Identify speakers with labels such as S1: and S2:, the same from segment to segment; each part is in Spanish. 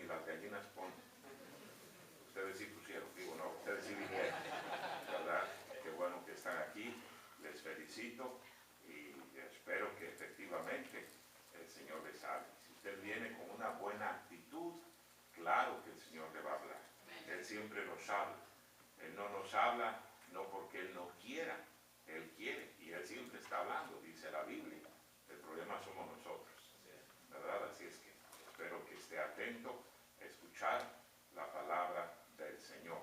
S1: las gallinas ponen. Ustedes sí pusieron, digo, no, ustedes sí vinieron, ¿verdad? Qué bueno que están aquí, les felicito y espero que efectivamente el Señor les hable. Si usted viene con una buena actitud, claro que el Señor le va a hablar. Él siempre nos habla. Él no nos habla no porque Él no quiera, Él quiere y Él siempre está hablando, dice la Biblia. El problema somos nosotros, ¿verdad? Así es que espero que esté atento a escuchar la palabra del Señor.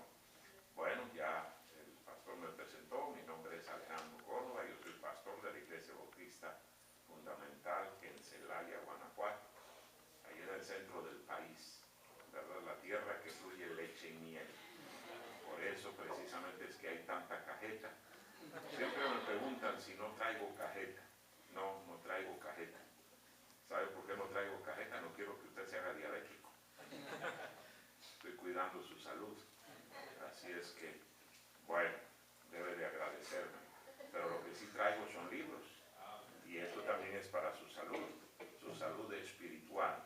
S1: Bueno, ya el pastor me presentó, mi nombre es Alejandro Córdoba, yo soy pastor de la Iglesia Bautista Fundamental en Celaya, Guanajuato, ahí en el centro del país, ¿verdad? La tierra que fluye leche y miel. Por eso precisamente es que hay tanta cajeta. Siempre me preguntan si no traigo cajeta. No, no traigo cajeta. ¿Sabe por qué no traigo cajeta? No quiero que usted se haga diabético. Estoy cuidando su salud. Así es que, bueno, debe de agradecerme. Pero lo que sí traigo son libros. Y esto también es para su salud espiritual.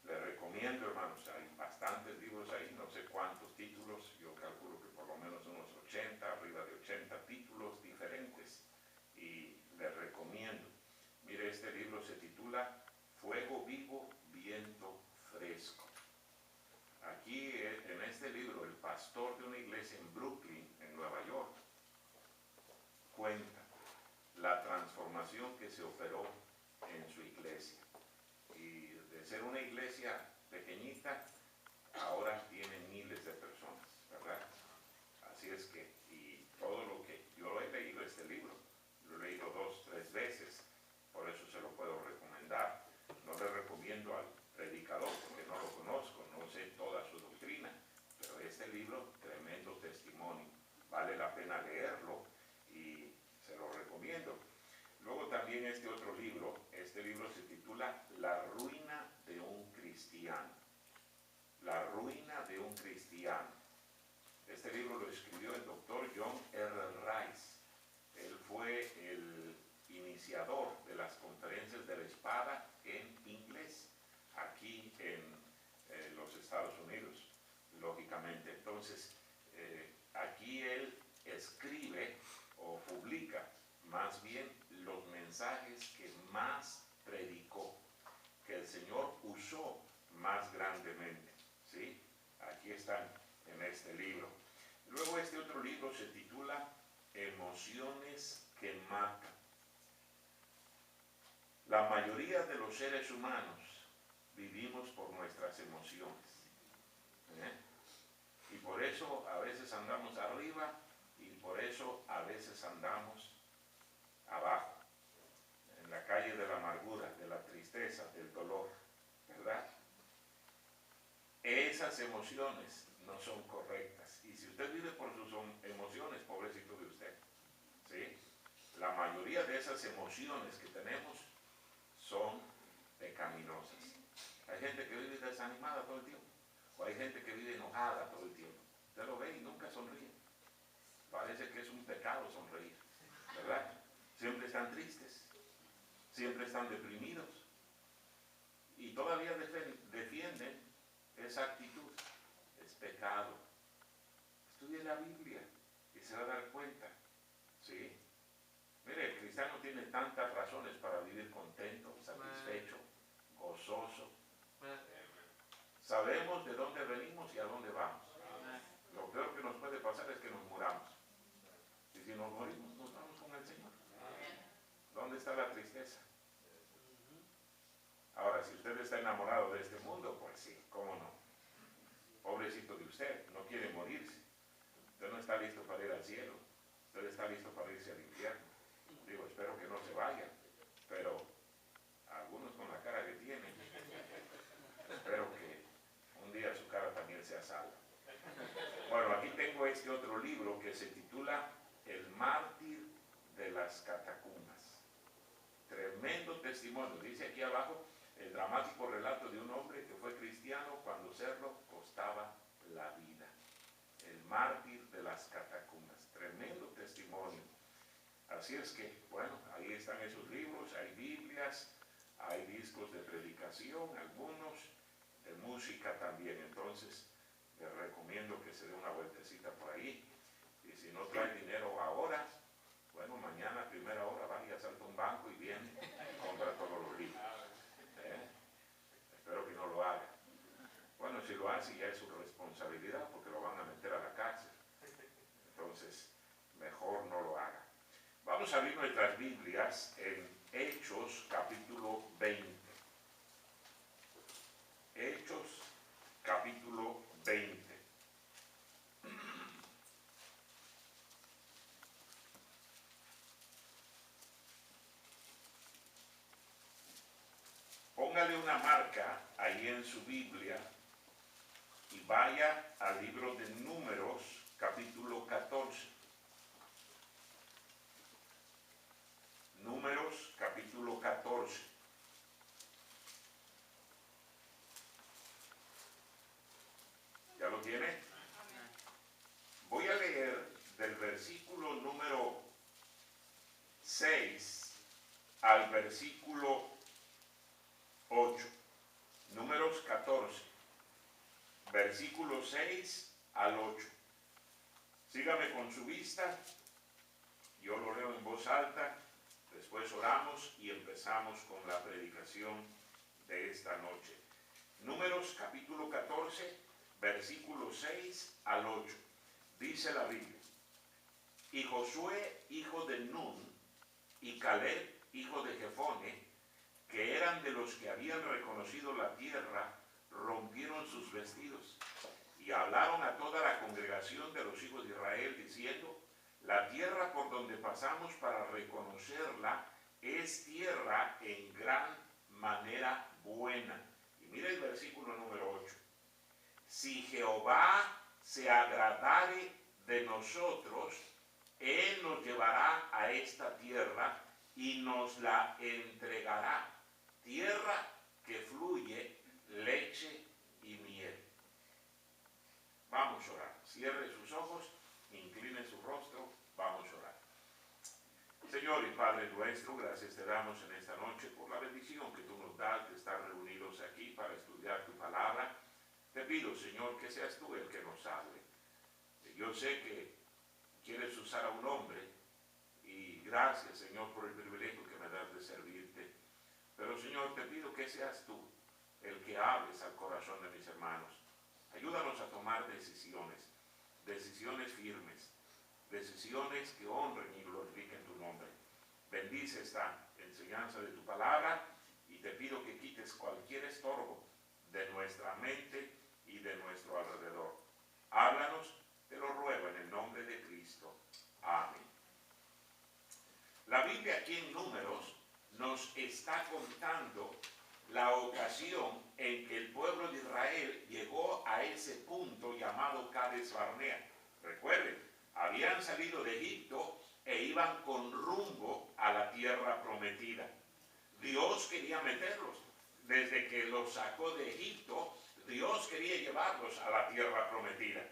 S1: Les recomiendo, hermanos, hay bastantes libros ahí, no sé cuántos títulos, yo calculo que por lo menos unos 80, arriba de 80 títulos diferentes. Y les recomiendo. Mire, este libro se titula Fuego Vivo, Viento Fresco. Aquí, en este libro, el pastor de una iglesia en Brooklyn, en Nueva York, cuenta la transformación que se operó en su iglesia. Y de ser una iglesia pequeñita, ahora tiene miles de personas, ¿verdad? Así es que, y todo lo que yo he leído este libro, lo he leído 2, 3 veces, por eso se lo puedo recomendar. No le recomiendo al predicador porque no lo conozco, no sé toda su doctrina, pero este libro, tremendo testimonio, vale la pena leerlo y se lo recomiendo. Luego también este otro libro, este libro se titula La ruina de un cristiano. La ruina de un cristiano. Este libro lo escribió el doctor John R. Rice. Él fue el iniciador de las conferencias de la espada en inglés, aquí en los Estados Unidos, lógicamente. Entonces, aquí él escribe o publica más bien los mensajes que más predicó, que el Señor usó más grandemente, ¿sí? Aquí están en este libro. Luego este otro libro se titula Emociones que matan. La mayoría de los seres humanos vivimos por nuestras emociones, y por eso a veces andamos arriba y por eso a veces andamos abajo, en la calle de la amargura, de la tristeza, del dolor, ¿verdad? Esas emociones no son correctas. Y si usted vive por sus emociones, pobrecito de usted, ¿sí? La mayoría de esas emociones que tenemos son pecaminosas. Hay gente que vive desanimada todo el tiempo, o hay gente que vive enojada todo el tiempo. Usted lo ve y nunca sonríe. Parece que es un pecado sonreír, ¿verdad? Siempre están tristes, siempre están deprimidos y todavía defienden esa actitud. Es pecado. Estudie la Biblia y se va a dar cuenta, ¿sí? Mire, el cristiano tiene tantas razones para vivir contento, satisfecho, gozoso. Sabemos de dónde venimos y a dónde vamos. Lo peor que nos puede pasar es que nos muramos. Y si nos morimos, nos vamos con el Señor. ¿Dónde está la tristeza? Ahora, si usted está enamorado de este mundo, pues sí, cómo no. Pobrecito de usted, no quiere morirse. Usted no está listo para ir al cielo. Usted está listo para irse al infierno. Digo, espero que no se vaya, pero algunos con la cara que tienen, espero que un día su cara también sea salva. Bueno, aquí tengo este otro libro que se titula El mártir de las catacumbas. Tremendo testimonio. Dice aquí abajo el dramático relato de un hombre que fue cristiano cuando serlo costaba la vida. El mártir de las catacumbas. Tremendo testimonio. Así es que, bueno, ahí están esos libros, hay Biblias, hay discos de predicación, algunos, de música también. Entonces, les recomiendo que se dé una vueltecita por ahí. Y si no trae dinero ahora, bueno, mañana a primera hora vaya, salta un banco y viene, compra todos los libros. Espero que no lo haga. Bueno, si lo hace ya es su responsabilidad porque lo van a meter a la cárcel. Entonces, mejor no lo haga. Vamos a abrir nuestras Biblias en Hechos capítulo 20. Hechos capítulo 20. Póngale una marca ahí en su Biblia y vaya al libro de Números, capítulo 14. Números, capítulo 14. ¿Ya lo tiene? Voy a leer del versículo número 6 al versículo 8. Números 14, versículo 6 al 8. Sígame con su vista. Yo lo leo en voz alta. Después oramos y empezamos con la predicación de esta noche. Números capítulo 14, versículo 6 al 8. Dice la Biblia: Y Josué, hijo de Nun, y Caleb, hijo de Jefone, que eran de los que habían reconocido la tierra, rompieron sus vestidos y hablaron a toda la congregación de los hijos de Israel, diciendo: La tierra por donde pasamos para reconocerla es tierra en gran manera buena. Y mira el versículo número 8. Si Jehová se agradare de nosotros, Él nos llevará a esta tierra y nos la entregará. Tierra que fluye leche y miel. Vamos a orar. Cierre sus ojos, incline su rostro, vamos a orar. Señor y Padre nuestro, gracias te damos en esta noche por la bendición que tú nos das de estar reunidos aquí para estudiar tu palabra. Te pido, Señor, que seas tú el que nos hable. Yo sé que quieres usar a un hombre y gracias, Señor, por el privilegio que me das de servirte. Pero, Señor, te pido que seas tú el que hables al corazón de mis hermanos. Ayúdanos a tomar decisiones firmes, decisiones que honren y glorifiquen tu nombre. Bendice esta enseñanza de tu palabra y te pido que quites cualquier estorbo de nuestra mente y de nuestro alrededor. Háblanos, te lo ruego en el nombre de Cristo. Amén. La Biblia aquí en Números nos está contando la ocasión en que el pueblo de Israel llegó a ese punto llamado Cades Barnea. Recuerden, habían salido de Egipto e iban con rumbo a la tierra prometida. Dios quería meterlos. Desde que los sacó de Egipto, Dios quería llevarlos a la tierra prometida.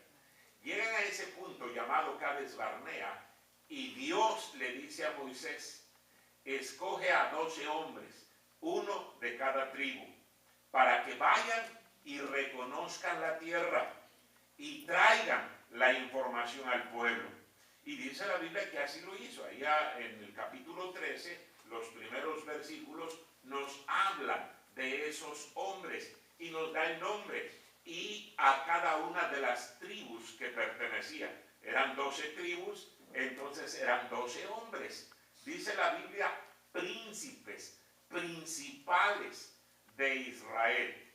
S1: Llegan a ese punto llamado Cades Barnea y Dios le dice a Moisés: escoge a 12 hombres, uno de cada tribu, para que vayan y reconozcan la tierra y traigan la información al pueblo. Y dice la Biblia que así lo hizo. Allá en el capítulo 13, los primeros versículos nos hablan de esos hombres y nos da el nombre y a cada una de las tribus que pertenecían. Eran 12 tribus, entonces eran 12 hombres. Dice la Biblia, príncipes, principales de Israel.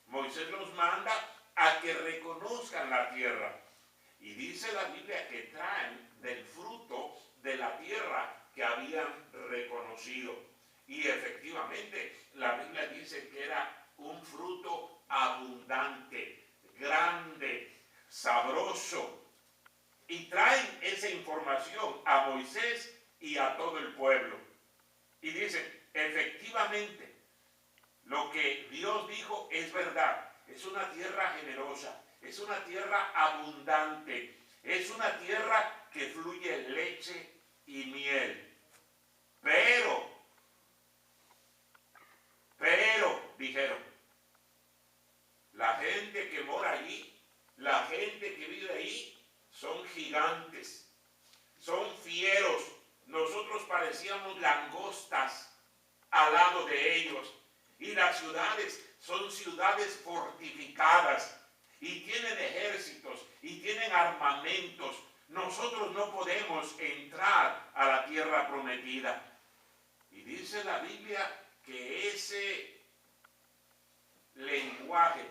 S1: Moisés los manda a que reconozcan la tierra. Y dice la Biblia que traen del fruto de la tierra que habían reconocido. Y efectivamente, la Biblia dice que era un fruto abundante, grande, sabroso. Y traen esa información a Moisés y a todo el pueblo. Y dicen, efectivamente, lo que Dios dijo es verdad. Es una tierra generosa, es una tierra abundante, es una tierra que fluye leche y miel. Pero, dijeron, que vive ahí son gigantes, son fieros. Nosotros parecíamos langostas al lado de ellos. Y las ciudades son ciudades fortificadas y tienen ejércitos y tienen armamentos. Nosotros no podemos entrar a la tierra prometida. Y dice la Biblia que ese lenguaje,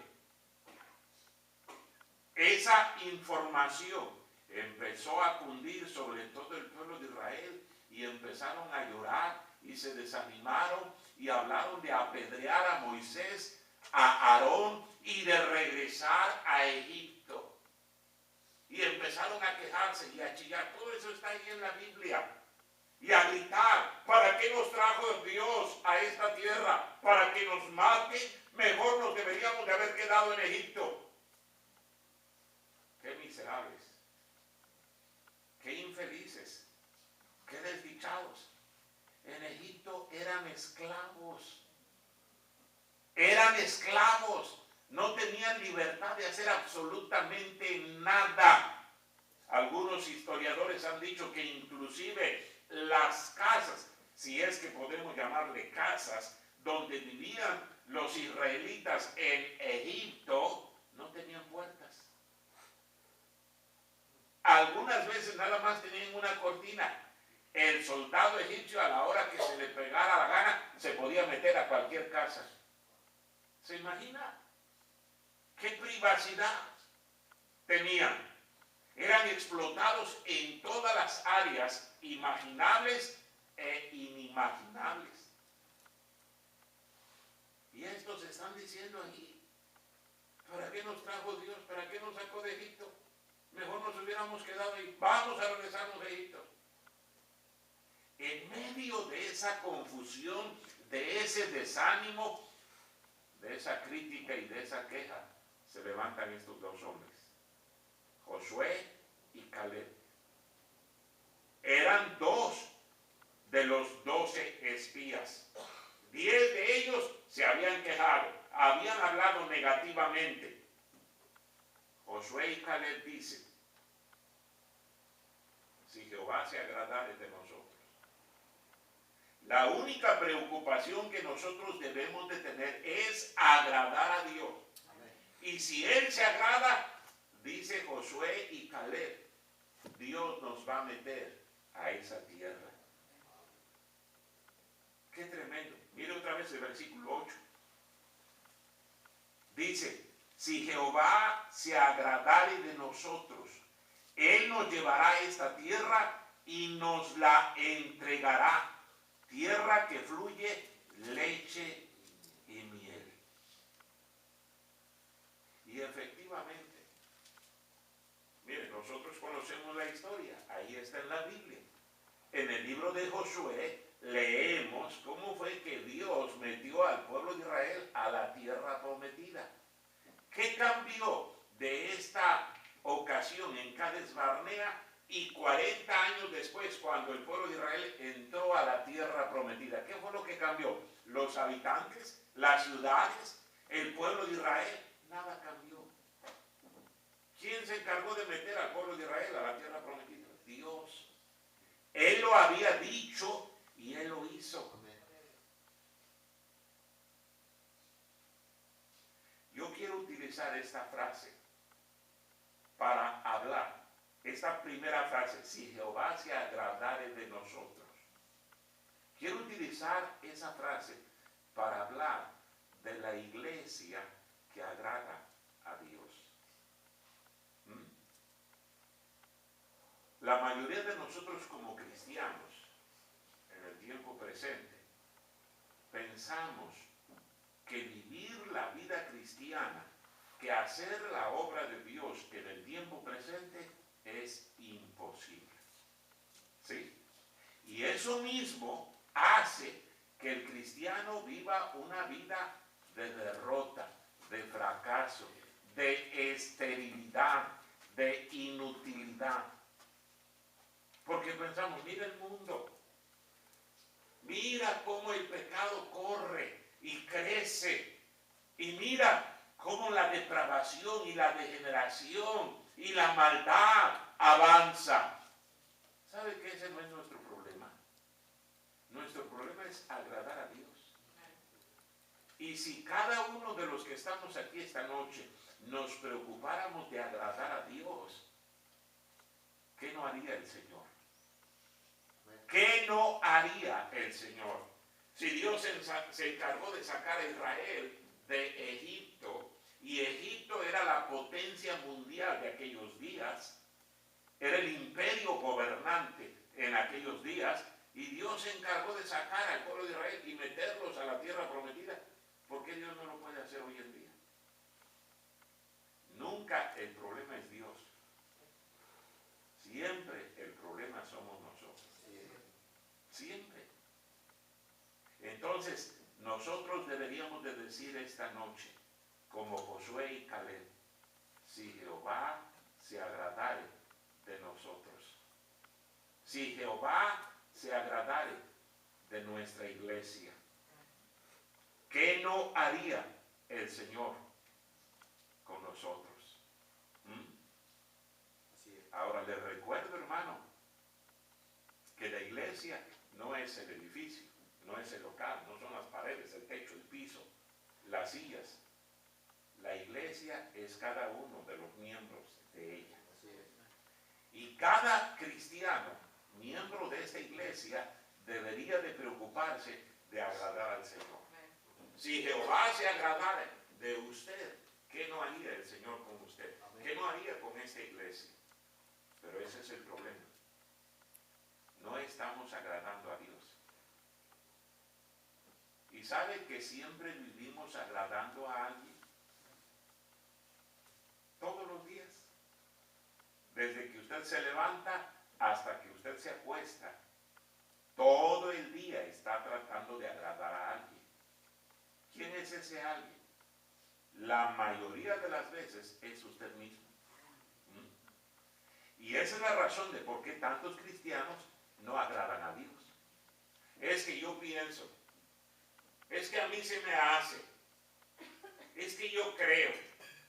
S1: esa información empezó a cundir sobre todo el pueblo de Israel y empezaron a llorar y se desanimaron y hablaron de apedrear a Moisés, a Aarón y de regresar a Egipto. Y empezaron a quejarse y a chillar. Todo eso está ahí en la Biblia. Y a gritar, ¿para qué nos trajo Dios a esta tierra? ¿Para que nos mate? Mejor nos deberíamos de haber quedado en Egipto. Qué miserables, qué infelices, qué desdichados. En Egipto eran esclavos. Eran esclavos. No tenían libertad de hacer absolutamente nada. Algunos historiadores han dicho que inclusive las casas, si es que podemos llamarle casas, donde vivían los israelitas en Egipto, no tenían puertas. Algunas veces nada más tenían una cortina. El soldado egipcio, a la hora que se le pegara la gana, se podía meter a cualquier casa. ¿Se imagina? ¿Qué privacidad tenían? Eran explotados en todas las áreas imaginables e inimaginables. Y estos están diciendo aquí, ¿para qué nos trajo Dios? ¿Para qué nos sacó de Egipto? Mejor nos hubiéramos quedado ahí. Vamos a regresarnos a Egipto. En medio de esa confusión, de ese desánimo, de esa crítica y de esa queja, se levantan estos dos hombres, Josué y Caleb. Eran 2 de los 12 espías. 10 de ellos se habían quejado, habían hablado negativamente. Josué y Caleb dicen, si Jehová se agradare de nosotros. La única preocupación que nosotros debemos de tener es agradar a Dios. Y si Él se agrada, dice Josué y Caleb, Dios nos va a meter a esa tierra. Qué tremendo. Mire otra vez el versículo 8. Dice, si Jehová se agradare de nosotros, Él nos llevará a esta tierra y nos la entregará. Tierra que fluye leche y miel. Y efectivamente, miren, nosotros conocemos la historia, ahí está en la Biblia. En el libro de Josué leemos cómo fue que Dios metió al pueblo de Israel a la tierra prometida. ¿Qué cambió de esta ocasión en Cades Barnea y 40 años después, cuando el pueblo de Israel entró a la tierra prometida? ¿Qué fue lo que cambió? ¿Los habitantes? ¿Las ciudades? ¿El pueblo de Israel? Nada cambió. ¿Quién se encargó de meter al pueblo de Israel a la tierra prometida? Dios. Él lo había dicho y Él lo hizo. Yo quiero utilizar esta frase para hablar. Esta primera frase, si Jehová se agradare de nosotros. Quiero utilizar esa frase para hablar de la iglesia que agrada a Dios. La mayoría de nosotros como cristianos, en el tiempo presente, pensamos que vivir la vida cristiana, que hacer la obra de Dios que en el tiempo presente es imposible. ¿Sí? Y eso mismo hace que el cristiano viva una vida de derrota, de fracaso, de esterilidad, de inutilidad. Porque pensamos, mira el mundo, mira cómo el pecado corre y crece, y mira cómo la depravación y la degeneración y la maldad avanza. ¿Sabe que ese no es nuestro problema? Nuestro problema es agradar a Dios. Y si cada uno de los que estamos aquí esta noche nos preocupáramos de agradar a Dios, ¿qué no haría el Señor? ¿Qué no haría el Señor? Si Dios se encargó de sacar a Israel de Egipto, y Egipto era la potencia mundial de aquellos días, era el imperio gobernante en aquellos días, y Dios se encargó de sacar al pueblo de Israel y meterlos a la tierra prometida. ¿Por qué Dios no lo puede hacer hoy en día? Nunca el problema es Dios. Siempre el problema somos nosotros. Siempre. Entonces, nosotros deberíamos de decir esta noche, como Josué y Caleb, si Jehová se agradare de nosotros, si Jehová se agradare de nuestra iglesia, ¿qué no haría el Señor con nosotros? Ahora les recuerdo, hermano, que la iglesia no es el edificio, no es el local, no son las paredes, el techo, el piso, las sillas. La iglesia es cada uno de los miembros de ella. Y cada cristiano, miembro de esta iglesia, debería de preocuparse de agradar al Señor. Si Jehová se agradara de usted, ¿qué no haría el Señor con usted? ¿Qué no haría con esta iglesia? Pero ese es el problema. No estamos agradando a Dios. ¿Y sabe que siempre vivimos agradando a alguien? Todos los días. Desde que usted se levanta hasta que usted se acuesta, todo el día está tratando de agradar a alguien. ¿Quién es ese alguien? La mayoría de las veces es usted mismo. Y esa es la razón de por qué tantos cristianos no agradan a Dios. Es que yo pienso, es que a mí se me hace, es que yo creo,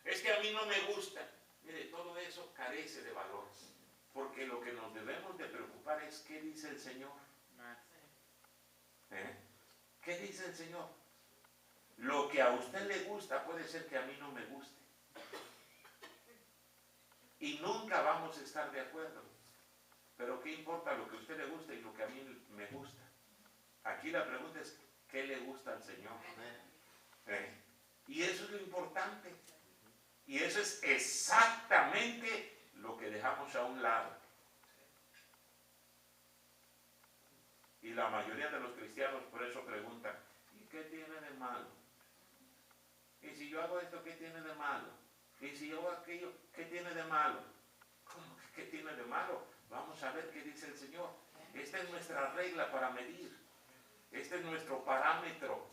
S1: es que a mí no me gusta. Mire, todo eso carece de valor, porque lo que nos debemos de preocupar es qué dice el Señor. ¿Qué dice el Señor? Lo que a usted le gusta puede ser que a mí no me guste. Y nunca vamos a estar de acuerdo. Pero ¿qué importa lo que a usted le gusta y lo que a mí me gusta? Aquí la pregunta es, ¿qué le gusta al Señor? Y eso es lo importante. Y eso es exactamente lo que dejamos a un lado. Y la mayoría de los cristianos por eso preguntan, ¿y qué tiene de malo? ¿Y si yo hago esto, qué tiene de malo? ¿Y si yo hago aquello, qué tiene de malo? ¿Cómo que qué tiene de malo? Vamos a ver qué dice el Señor. Esta es nuestra regla para medir. Este es nuestro parámetro.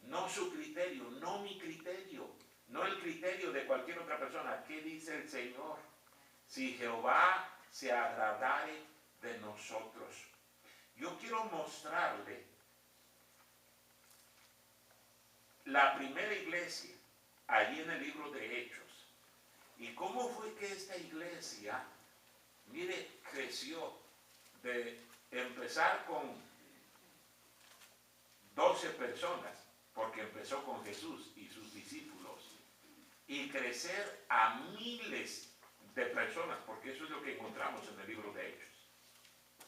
S1: No su criterio, no mi criterio, no el criterio de cualquier otra persona. ¿Qué dice el Señor? Si Jehová se agradare de nosotros. Yo quiero mostrarle la primera iglesia allí en el libro de Hechos. ¿Y cómo fue que esta iglesia, mire, creció de empezar con 12 personas, porque empezó con Jesús y sus discípulos, y crecer a miles de personas, porque eso es lo que encontramos en el libro de Hechos?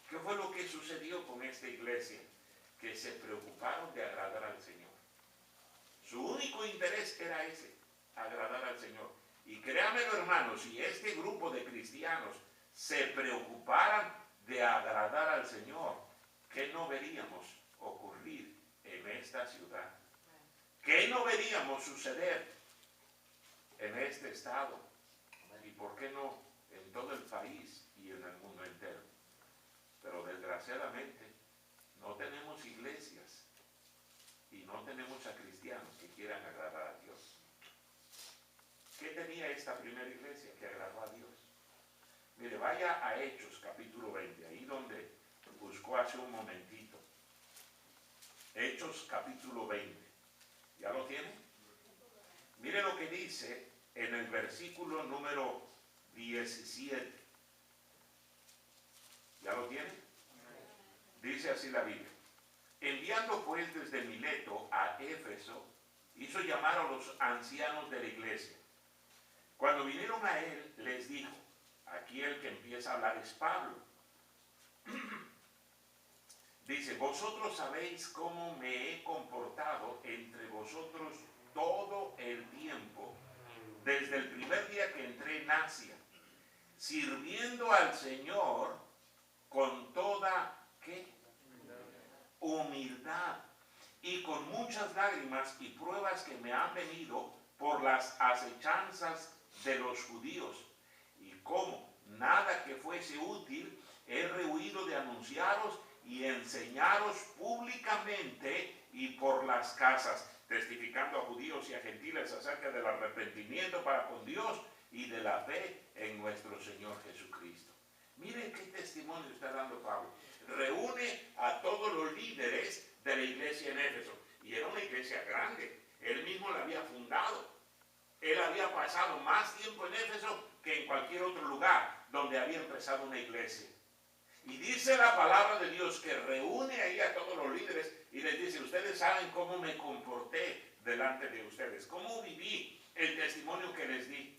S1: ¿Qué fue lo que sucedió con esta iglesia? Que se preocuparon de agradar al Señor. Su único interés era ese, agradar al Señor. Y créanmelo, hermanos, si este grupo de cristianos se preocuparan de agradar al Señor, ¿qué no veríamos ocurrir en esta ciudad? ¿Qué no veríamos suceder en este estado? ¿Y por qué no en todo el país y en el mundo entero? Pero desgraciadamente no tenemos iglesias y no tenemos a cristianos que quieran agradar a Dios. ¿Qué tenía esta primera iglesia que agradó a Dios? Mire, vaya a Hechos capítulo 20, ahí donde buscó hace un momentito. Hechos capítulo 20. ¿Ya lo tiene? Mire lo que dice en el versículo número 17. ¿Ya lo tiene? Dice así la Biblia. Enviando pues desde Mileto a Éfeso, hizo llamar a los ancianos de la iglesia. Cuando vinieron a él, les dijo, aquí el que empieza a hablar es Pablo. Dice, vosotros sabéis cómo me he comportado entre vosotros todo el tiempo, desde el primer día que entré en Asia, sirviendo al Señor con toda, ¿qué? Humildad y con muchas lágrimas y pruebas que me han venido por las acechanzas de los judíos. Y como nada que fuese útil, he rehuido de anunciaros y enseñaros públicamente y por las casas, testificando a judíos y a gentiles acerca del arrepentimiento para con Dios y de la fe en nuestro Señor Jesucristo. Miren qué testimonio está dando Pablo. Reúne a todos los líderes de la iglesia en Éfeso. Y era una iglesia grande. Él mismo la había fundado. Él había pasado más tiempo en Éfeso que en cualquier otro lugar donde había empezado una iglesia. Y dice la palabra de Dios que reúne ahí a todos los líderes y les dice, ustedes saben cómo me comporté delante de ustedes, cómo viví el testimonio que les di.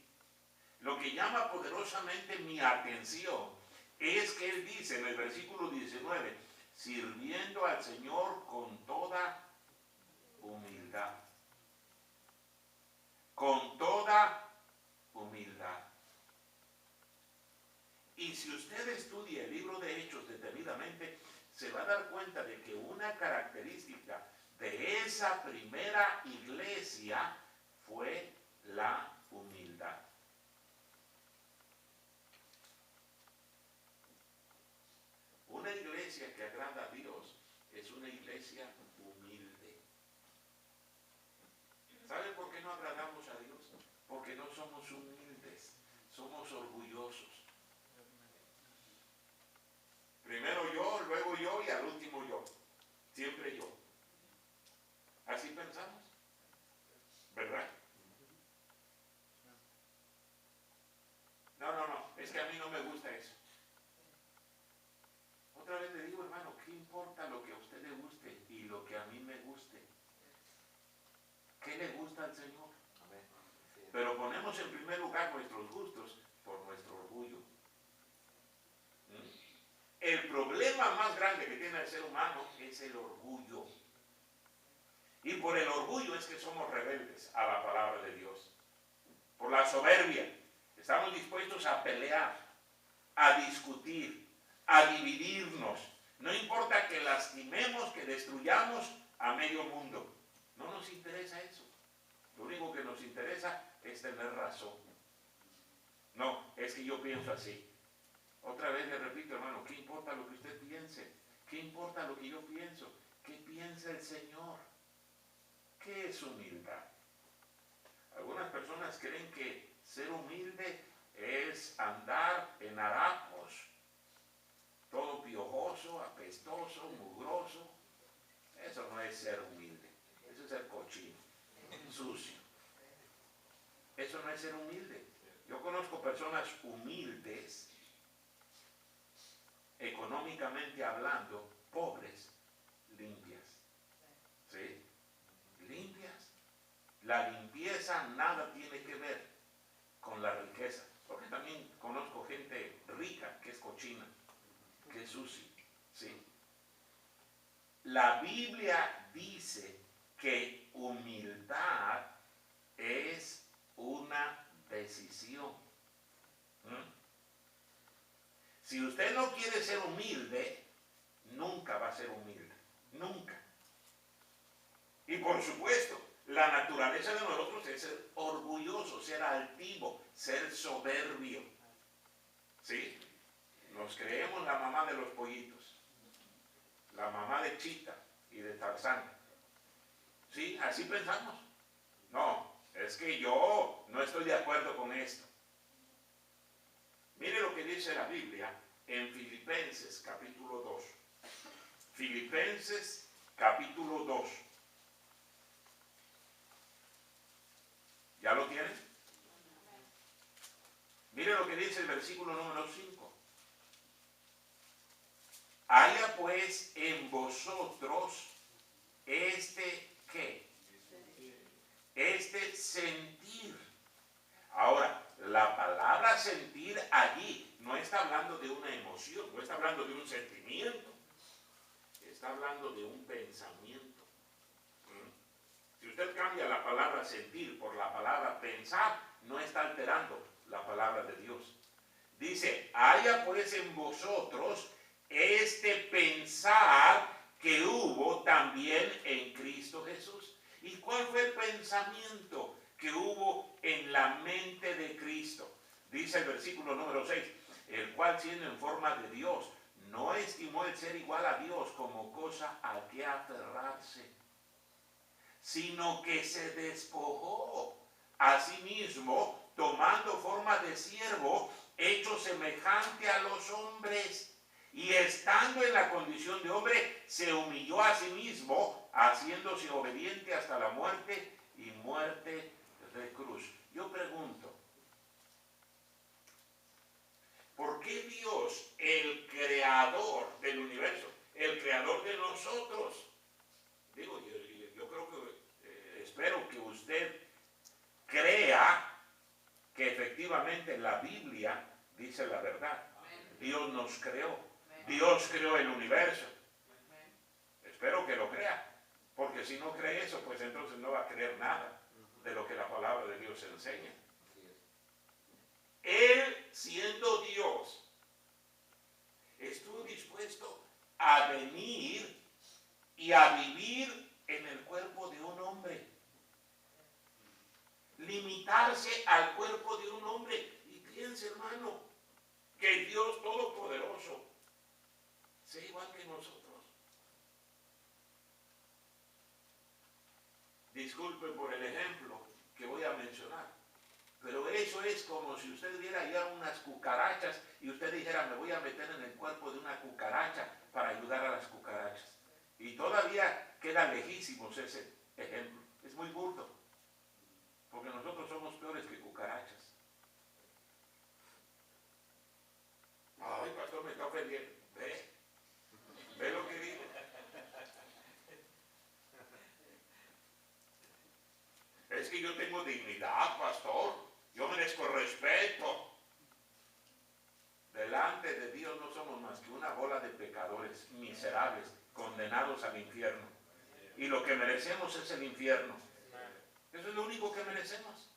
S1: Lo que llama poderosamente mi atención es que él dice en el versículo 19, sirviendo al Señor con toda humildad. Con toda humildad. Y si usted estudia el libro de Hechos detenidamente, se va a dar cuenta de que una característica de esa primera iglesia fue la humildad. Una iglesia que agrada a Dios es una iglesia humilde. ¿Sabe por qué no agradamos a Dios? Porque no somos humildes, somos orgullosos. Primero yo, luego yo y al último yo. Siempre yo. Así pensamos. ¿Verdad? No, es que a mí no me gusta eso. Otra vez le digo, hermano, ¿qué importa lo que a usted le guste y lo que a mí me guste? ¿Qué le gusta al Señor? Pero ponemos en primer lugar nuestros gustos por nuestro orgullo. El problema más grande que tiene el ser humano es el orgullo. Y por el orgullo es que somos rebeldes a la palabra de Dios. Por la soberbia. Estamos dispuestos a pelear, a discutir, a dividirnos. No importa que lastimemos, que destruyamos a medio mundo. No nos interesa eso. Lo único que nos interesa es tener razón. No, es que yo pienso así. Otra vez le repito, hermano, ¿qué importa lo que usted piense? ¿Qué importa lo que yo pienso? ¿Qué piensa el Señor? ¿Qué es humildad? Algunas personas creen que ser humilde es andar en harapos, todo piojoso, apestoso, mugroso. Eso no es ser humilde, eso es ser cochino, sucio. Eso no es ser humilde. Yo conozco personas humildes, económicamente hablando, pobres, limpias. ¿Sí? Limpias. La limpieza nada tiene que ver con la riqueza. Porque también conozco gente rica que es cochina, que es sucia. ¿Sí? La Biblia dice que humildad es una decisión. Si usted no quiere ser humilde, nunca va a ser humilde. Nunca. Y por supuesto, la naturaleza de nosotros es ser orgulloso, ser altivo, ser soberbio. ¿Sí? Nos creemos la mamá de los pollitos, la mamá de Chita y de Tarzán. ¿Sí? Así pensamos. No, es que yo no estoy de acuerdo con esto. Mire lo que dice la Biblia en Filipenses capítulo 2. Filipenses capítulo 2. ¿Ya lo tienen? Mire lo que que dice el versículo número 5. Haya pues en vosotros ¿qué? Este sentir. Ahora, la palabra sentir allí no está hablando de una emoción, no está hablando de un sentimiento, está hablando de un pensamiento. Si usted cambia la palabra sentir por la palabra pensar, no está alterando la palabra de Dios. Dice, haya pues en vosotros este pensar que hubo también en Cristo Jesús. ¿Y cuál fue el pensamiento que hubo en la mente de Cristo? Dice el versículo número 6, el cual siendo en forma de Dios, no estimó el ser igual a Dios como cosa a que aferrarse, sino que se despojó a sí mismo, tomando forma de siervo, hecho semejante a los hombres, y estando en la condición de hombre, se humilló a sí mismo, haciéndose obediente hasta la muerte y muerte de cruz. Yo pregunto, ¿por qué Dios, el creador del universo, el creador de nosotros, digo, yo creo que, espero que usted crea que efectivamente la Biblia dice la verdad? Dios nos creó. Dios creó el universo. Espero que lo crea, porque si no cree eso, pues entonces no va a creer nada de lo que la palabra de Dios enseña. Él, siendo Dios, estuvo dispuesto a venir y a vivir en el cuerpo de un hombre. Limitarse al cuerpo de un hombre. Y piense, hermano, que el Dios Todopoderoso sea igual que nosotros. Disculpen por el ejemplo que voy a mencionar, pero eso es como si usted viera ya unas cucarachas y usted dijera, me voy a meter en el cuerpo de una cucaracha para ayudar a las cucarachas. Y todavía queda lejísimos ese ejemplo. Es muy burdo, porque nosotros somos peores que cucarachas. Ay, pastor, me está ofendiendo. Ve lo que digo. Es que yo tengo dignidad, pastor. Yo merezco respeto. Delante de Dios no somos más que una bola de pecadores miserables, condenados al infierno. Y lo que merecemos es el infierno. Eso es lo único que merecemos.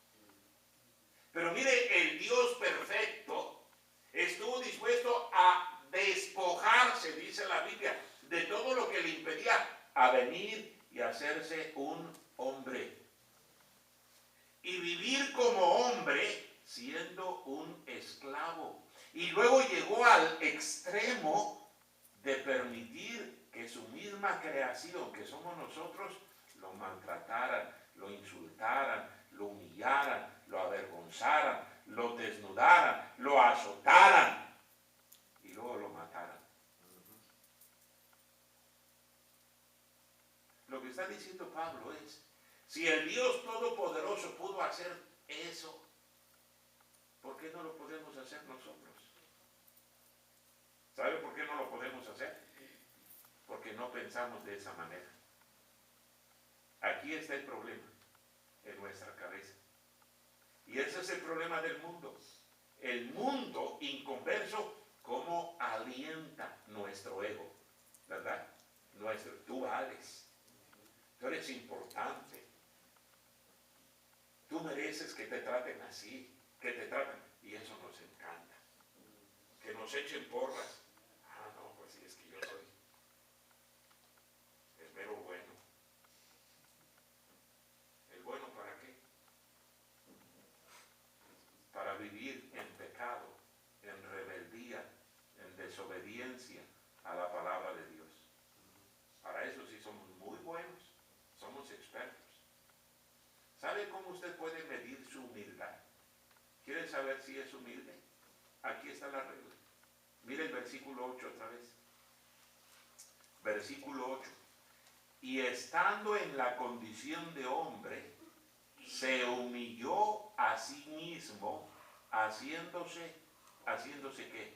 S1: Pero mire, el Dios perfecto estuvo dispuesto a despojarse, dice la Biblia, de todo lo que le impedía a venir y hacerse un hombre. Y vivir como hombre siendo un esclavo. Y luego llegó al extremo de permitir que su misma creación, que somos nosotros, lo maltrataran, lo insultaran, lo humillaran, lo avergonzaran, lo desnudaran, lo azotaran y luego lo mataran. Lo que está diciendo Pablo es, si el Dios Todopoderoso pudo hacer eso, ¿por qué no lo podemos hacer nosotros? ¿Sabe por qué no lo podemos hacer? Porque no pensamos de esa manera. Aquí está el problema, en nuestra cabeza. Y ese es el problema del mundo. El mundo inconverso, cómo alienta nuestro ego, ¿verdad? Tú vales, tú eres importante, tú mereces que te traten así, que te traten, y eso nos encanta. Que nos echen porras. Ah, no, pues sí, es que yo soy el mero bueno. ¿El bueno para qué? Para vivir en pecado, en rebeldía, en desobediencia a la palabra de Dios. Para eso sí somos muy buenos, somos expertos. ¿Sabe cómo usted puede medir su humildad? ¿Quiere saber si es humilde? Aquí está la regla. Mire el versículo 8 otra vez. Versículo 8. Y estando en la condición de hombre, se humilló a sí mismo, haciéndose haciéndose ¿qué?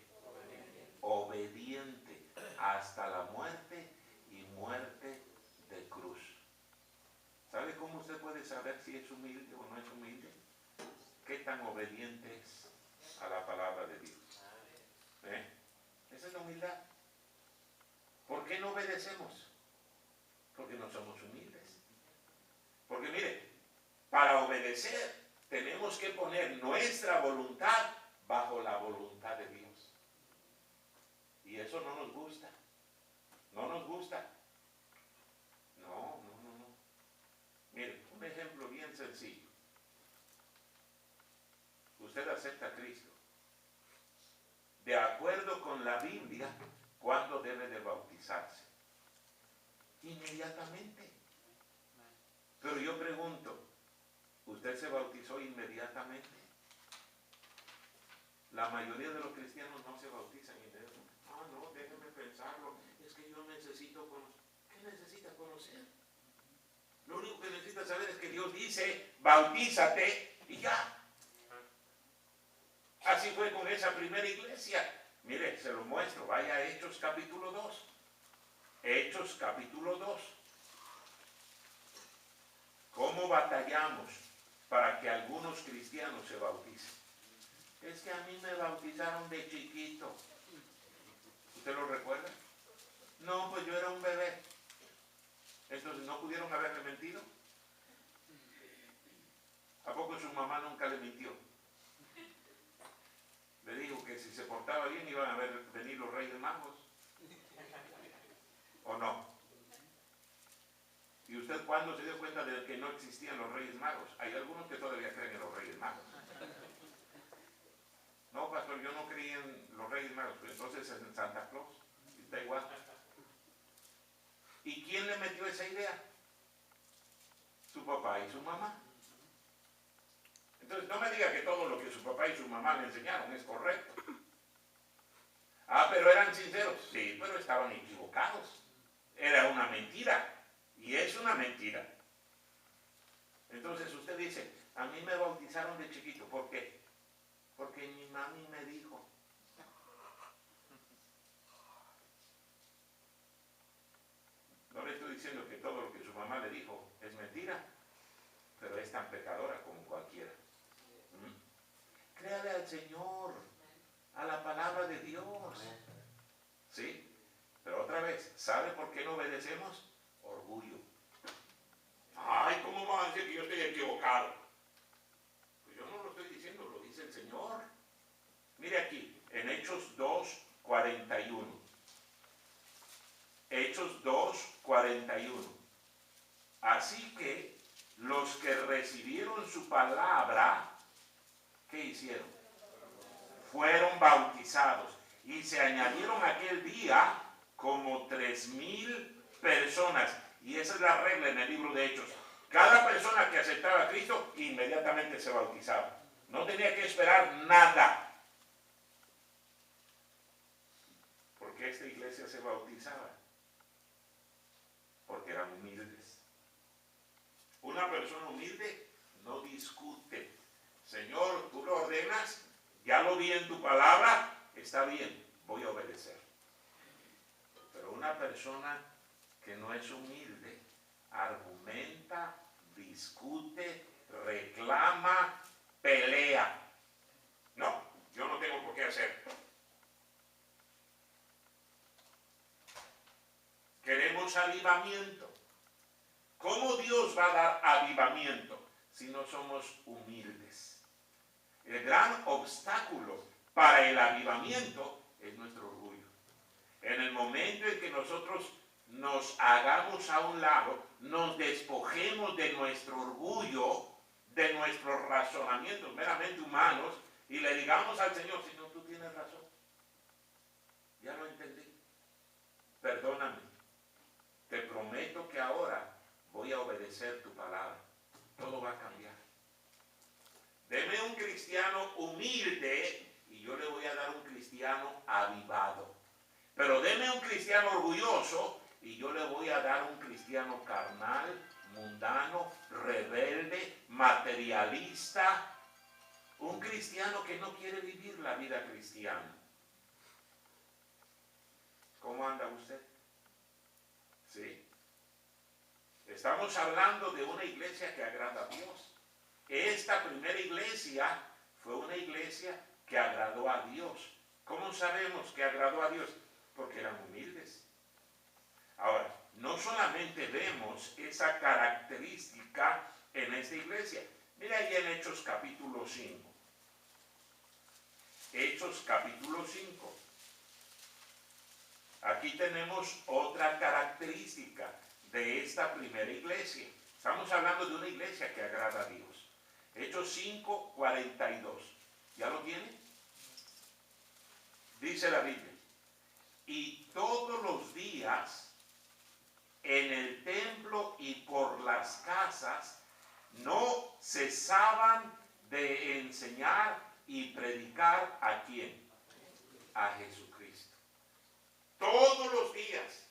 S1: Obediente hasta la muerte y muerte de cruz. ¿Sabe cómo usted puede saber si es humilde o no es humilde? ¿Qué tan obediente es a la palabra de Dios? Esa es la humildad. ¿Por qué no obedecemos? Porque no somos humildes. Porque mire, para obedecer tenemos que poner nuestra voluntad bajo la voluntad de Dios. Y eso no nos gusta. No nos gusta. No. Mire, un ejemplo bien sencillo. Usted acepta a Cristo. De acuerdo con la Biblia, ¿cuándo debe de bautizarse? Inmediatamente. Pero yo pregunto, ¿usted se bautizó inmediatamente? La mayoría de los cristianos no se bautizan inmediatamente. Ah, no, déjeme pensarlo. Es que yo necesito conocer. ¿Qué necesita conocer? Lo único que necesita saber es que Dios dice, bautízate y ya. Así fue con esa primera iglesia. Mire, se lo muestro. Vaya a Hechos capítulo 2. Hechos capítulo 2. ¿Cómo batallamos para que algunos cristianos se bauticen? Es que a mí me bautizaron de chiquito. ¿Usted lo recuerda? No, pues yo era un bebé. Entonces, ¿no pudieron haberle mentido? ¿A poco su mamá nunca le mintió? Le dijo que si se portaba bien iban a venir los Reyes Magos. ¿O no? ¿Y usted cuándo se dio cuenta de que no existían los Reyes Magos? Hay algunos que todavía creen en los Reyes Magos. No, pastor, yo no creí en los Reyes Magos. Pues entonces es en Santa Claus. Está igual. ¿Y quién le metió esa idea? Su papá y su mamá. Entonces no me diga que todo lo que su papá y su mamá le enseñaron es correcto. Ah, pero eran sinceros. Sí, pero estaban equivocados. Era una mentira. Y es una mentira. Entonces usted dice, a mí me bautizaron de chiquito. ¿Por qué? Porque mi mami me dijo. No le estoy diciendo que todo lo que su mamá le dijo es mentira, pero es tan pecadora como cualquiera. Créale al Señor, a la palabra de Dios. ¿Sí? Pero otra vez, ¿sabe por qué no obedecemos? Orgullo. Ay, ¿cómo van a decir que yo estoy equivocado? Pues yo no lo estoy diciendo, lo dice el Señor. Mire aquí, en Hechos 2:41. Hechos 2:41. Así que los que recibieron su palabra, ¿qué hicieron? Fueron bautizados y se añadieron aquel día como 3,000 personas. Y esa es la regla en el libro de Hechos. Cada persona que aceptaba a Cristo inmediatamente se bautizaba. No tenía que esperar nada. ¿Por qué esta iglesia se bautizaba? Porque eran humildes. Una persona humilde no discute. Señor, tú lo ordenas, ya lo vi en tu palabra, está bien, voy a obedecer. Pero una persona que no es humilde, argumenta, discute, reclama, pelea. No, yo no tengo por qué hacer. Queremos avivamiento. ¿Cómo Dios va a dar avivamiento si no somos humildes? El gran obstáculo para el avivamiento es nuestro orgullo. En el momento en que nosotros nos hagamos a un lado, nos despojemos de nuestro orgullo, de nuestros razonamientos meramente humanos, y le digamos al Señor, Señor, tú tienes razón. Ya lo entendí. Perdóname. Te prometo que ahora voy a obedecer tu palabra. Todo va a cambiar. Deme un cristiano humilde y yo le voy a dar un cristiano avivado. Pero deme un cristiano orgulloso y yo le voy a dar un cristiano carnal, mundano, rebelde, materialista, Un cristiano que no quiere vivir la vida cristiana. ¿Cómo anda usted? ¿Sí? Estamos hablando de una iglesia que agrada a Dios. Esta primera iglesia fue una iglesia que agradó a Dios. ¿Cómo sabemos que agradó a Dios? Porque eran humildes. Ahora, no solamente vemos esa característica en esta iglesia. Mira ahí en Hechos capítulo 5. Hechos capítulo 5. Aquí tenemos otra característica de esta primera iglesia. Estamos hablando de una iglesia que agrada a Dios. Hechos 5, 42. ¿Ya lo tiene? Dice la Biblia. Y todos los días en el templo y por las casas no cesaban de enseñar y predicar ¿a quién? A Jesucristo. Todos los días,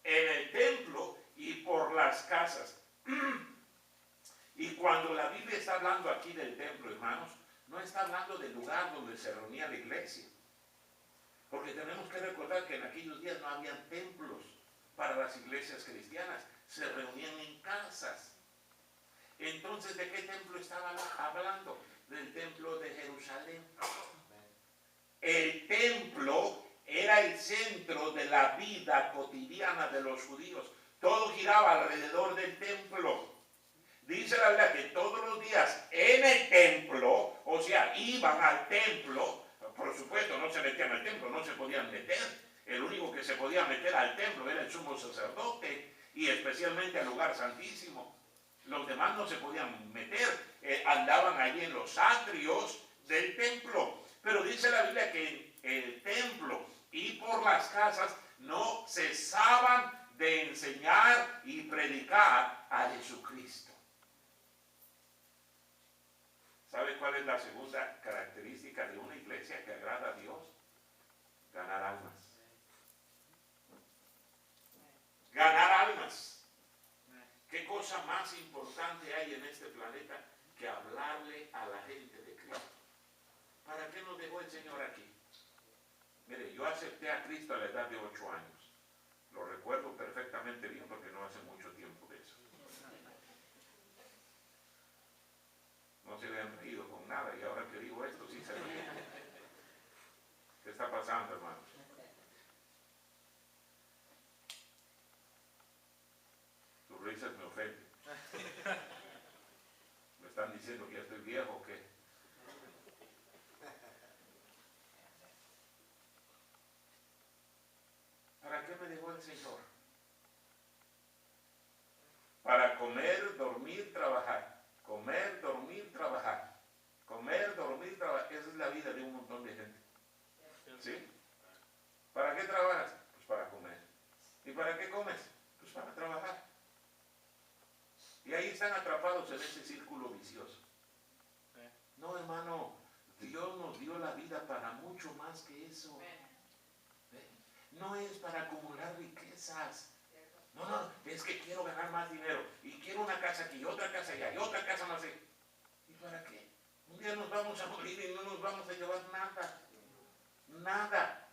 S1: en el templo y por las casas. Y cuando la Biblia está hablando aquí del templo, hermanos, no está hablando del lugar donde se reunía la iglesia. Porque tenemos que recordar que en aquellos días no habían templos para las iglesias cristianas. Se reunían en casas. Entonces, ¿de qué templo estaba hablando? Del templo de Jerusalén. El templo era el centro de la vida cotidiana de los judíos. Todo giraba alrededor del templo. Dice la Biblia que todos los días en el templo, o sea, iban al templo. Por supuesto, no se metían al templo, no se podían meter. El único que se podía meter al templo era el sumo sacerdote y especialmente al lugar santísimo. Los demás no se podían meter, andaban allí en los atrios del templo. Pero dice la Biblia que en el templo y por las casas no cesaban de enseñar y predicar a Jesucristo. ¿Sabe cuál es la segunda característica de una iglesia que agrada a Dios? Ganar almas. Ganar almas. ¿Qué cosa más importante hay en este planeta que hablarle a la gente de Cristo? ¿Para qué nos dejó el Señor aquí? Mire, yo acepté a Cristo a la edad de 8 años. Lo recuerdo perfectamente bien porque no hace mucho tiempo de eso. No se le han reído con nada y ahora que digo esto sí se ríen. ¿Qué está pasando, hermanos? Sus risas me ofenden. ¿Me están diciendo que ya estoy viejo o qué? ¿Para qué me dejó el Señor? Para comer, dormir, trabajar. Comer, dormir, trabajar. Comer, dormir, trabajar. Esa es la vida de un montón de gente. ¿Sí? ¿Para qué trabajas? Pues para comer. ¿Y para qué comes? Pues para trabajar. Y ahí están atrapados en ese círculo vicioso. No, hermano, Dios nos dio la vida para mucho más que eso. No es para acumular riquezas. No, es que quiero ganar más dinero y quiero una casa aquí, otra casa allá y otra casa más allá. ¿Y para qué? Un día nos vamos a morir y no nos vamos a llevar nada. Nada.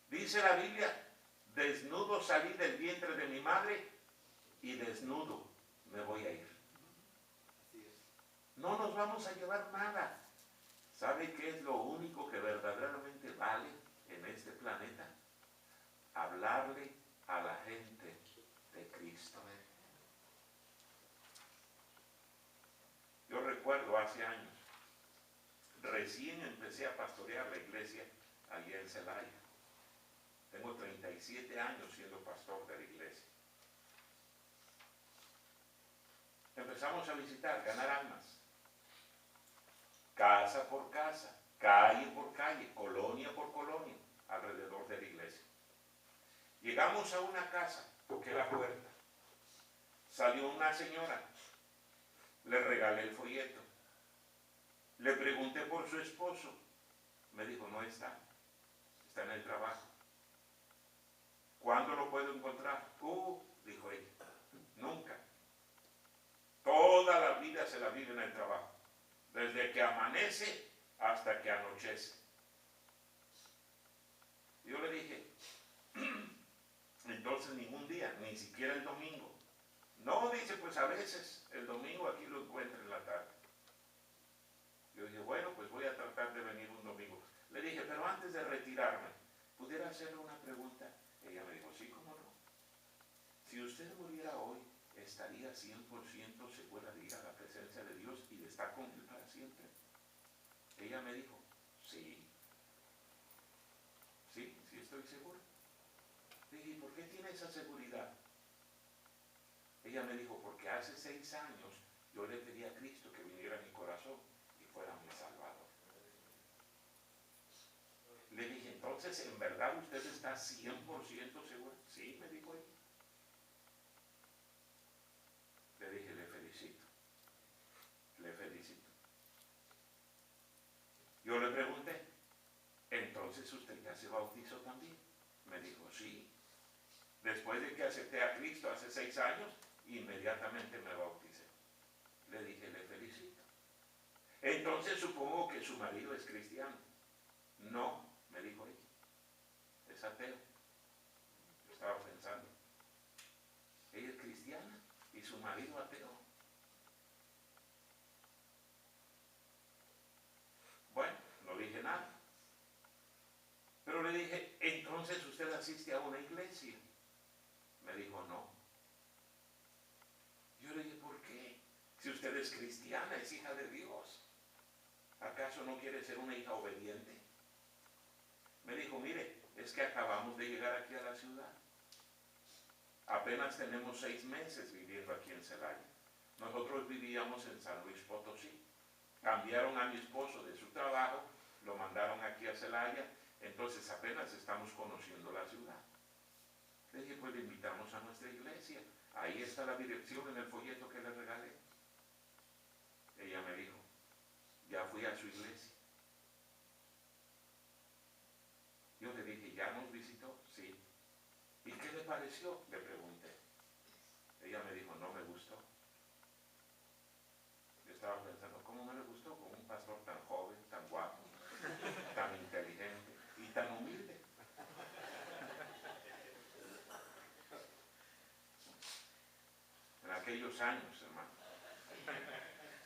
S1: Dice la Biblia, desnudo salí del vientre de mi madre y desnudo me voy a ir. No nos vamos a llevar nada. ¿Sabe qué es lo único que verdaderamente vale en este planeta? Hablarle a la gente de Cristo. Yo recuerdo hace años, recién empecé a pastorear la iglesia allí en Celaya. Tengo 37 años siendo pastor de la iglesia. Empezamos a visitar, ganar almas. Casa por casa, calle por calle, colonia por colonia, alrededor de la iglesia. Llegamos a una casa, toqué la puerta. Salió una señora. Le regalé el folleto. Le pregunté por su esposo. Me dijo, no está. Está en el trabajo. ¿Cuándo lo puedo encontrar? Dijo ella. Nunca. Toda amanece hasta que anochece. Yo le dije, entonces ningún día, ni siquiera el domingo. No, dice, pues a veces el domingo aquí lo encuentro en la tarde. Yo dije, bueno, pues voy a tratar de venir un domingo. Le dije, pero antes de retirarme, ¿pudiera hacerle una pregunta? Ella me dijo, sí, cómo no. Si usted muriera hoy, ¿estaría 100% segura de ir a la presencia de Dios y de estar con Él para siempre? Ella me dijo, sí. Sí, sí estoy segura. Le dije, ¿por qué tiene esa seguridad? Ella me dijo, porque hace 6 años yo le pedí a Cristo que viniera a mi corazón y fuera mi Salvador. Le dije, entonces, ¿en verdad usted está 100% segura? Sí, me dijo ella. Le dije, le felicito. Le felicito. Yo le pregunté, entonces usted ya se bautizó también. Me dijo, sí. Después de que acepté a Cristo hace 6 años, inmediatamente me bauticé. Le dije, le felicito. Entonces supongo que su marido es cristiano. No, me dijo ella. Es ateo. Yo estaba pensando. Ella es cristiana y su marido ateo. Bueno, no dije nada. Pero le dije, entonces usted asiste a una iglesia. Me dijo, no. Yo le dije, ¿por qué? Si usted es cristiana, es hija de Dios. ¿Acaso no quiere ser una hija obediente? Me dijo, mire, es que acabamos de llegar aquí a la ciudad. Apenas tenemos 6 meses viviendo aquí en Celaya. Nosotros vivíamos en San Luis Potosí. Cambiaron a mi esposo de su trabajo, lo mandaron aquí a Celaya, entonces apenas estamos conociendo la ciudad. Le dije, pues le invitamos a nuestra iglesia. Ahí está la dirección en el folleto que le regalé. Ella me dijo, ya fui a su iglesia. Yo le dije, ¿ya nos visitó? Sí. ¿Y qué le pareció? Le pregunté. Ella me dijo, no me gustó. Yo estaba pensando, ¿cómo no le gustó? Con un pastor tan joven, tan guapo, tan inteligente y tan humilde. En aquellos años, hermano.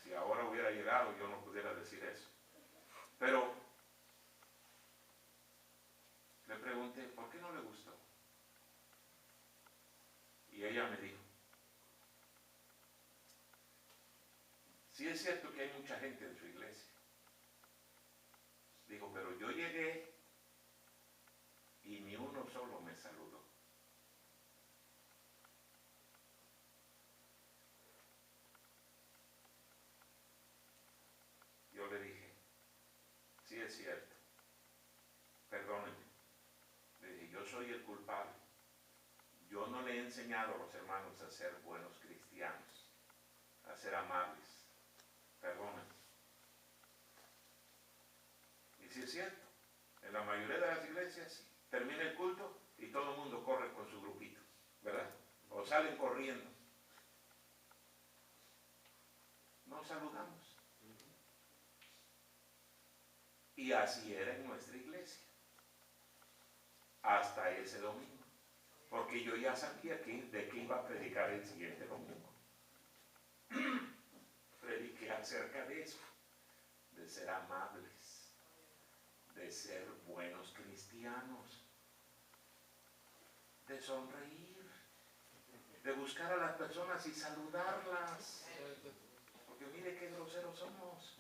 S1: Si ahora hubiera llegado, yo no pudiera decir eso. Pero le pregunté, ¿por qué no le gustó? Y ella me dijo, sí es cierto que hay mucha gente en su iglesia. Dijo, pero yo llegué y ni uno solo me saludó. Yo le dije, sí es cierto, perdónenme. Le dije, yo soy el culpable. Yo no le he enseñado a los hermanos a ser buenos cristianos, a ser amables. Perdónenme. Y sí es cierto, en la mayoría de las iglesias termina el culto y todo el mundo corre con su grupito, ¿verdad? O salen corriendo. No saludamos. Y así era en nuestra iglesia. Hasta ese domingo. Porque yo ya sabía de qué iba a predicar el siguiente domingo. Prediqué acerca de eso. De ser amables. De ser buenos cristianos. De sonreír. De buscar a las personas y saludarlas. Porque mire qué groseros somos.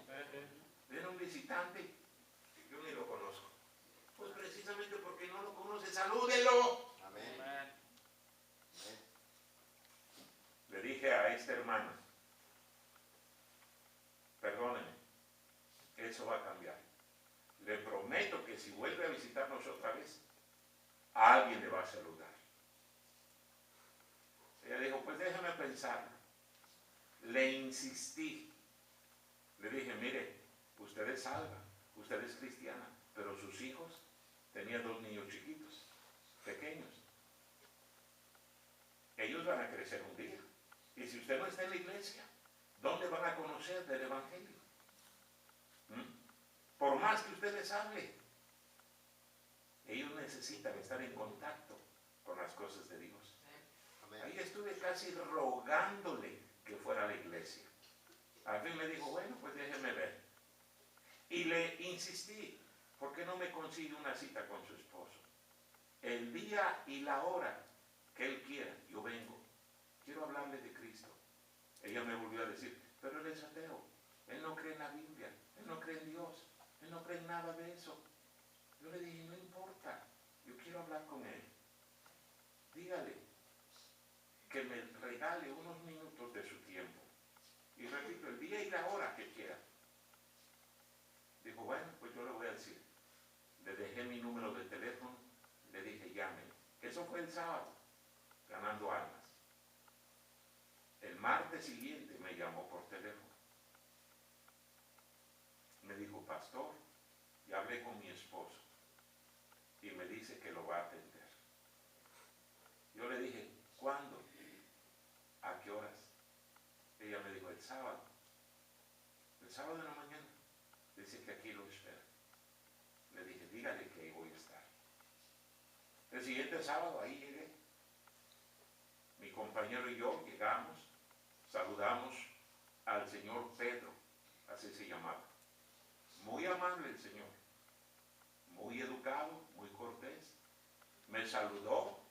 S1: Viene un visitante, yo ni lo conozco. Pues precisamente porque no lo conoce, salúdelo. Amén. Le dije a esta hermana, perdóneme, eso va a cambiar. Le prometo que si vuelve a visitarnos otra vez, alguien le va a saludar. Ella dijo, pues déjame pensarlo. Le insistí. Le dije, mire, usted es salva, usted es cristiana, pero sus hijos tenían 2 niños chiquitos, pequeños. Ellos van a crecer un día. Y si usted no está en la iglesia, ¿dónde van a conocer del evangelio? Por más que usted les hable, ellos necesitan estar en contacto con las cosas de Dios. Ahí estuve casi rogándole que fuera a la iglesia. Al fin me dijo, bueno, pues déjeme ver. Y le insistí, ¿por qué no me consigue una cita con su esposo? El día y la hora que él quiera, yo vengo. Quiero hablarle de Cristo. Ella me volvió a decir, pero él es ateo. Él no cree en la Biblia. Él no cree en Dios. Él no cree en nada de eso. Yo le dije, no importa. Yo quiero hablar con él. Dígale que me regale unos minutos de su tiempo. Y repito, el día y la hora que quiera. Dijo, bueno, pues yo le voy a decir. Le dejé mi número de teléfono. Le dije, llámeme. Eso fue el sábado, ganando almas. El martes siguiente me llamó por teléfono. Me dijo, pastor, ya hablé con mi esposo y me dice que lo va a atender. Yo le dije, ¿cuándo? ¿A qué horas? Ella me dijo, el sábado. El sábado de la mañana. Dice que aquí lo espera. Le dije, dígale que ahí voy a estar. El siguiente sábado ahí llegué. Mi compañero y yo llegamos, saludamos al señor Pedro, así se llamaba. Muy amable el señor, muy educado, muy cortés. Me saludó,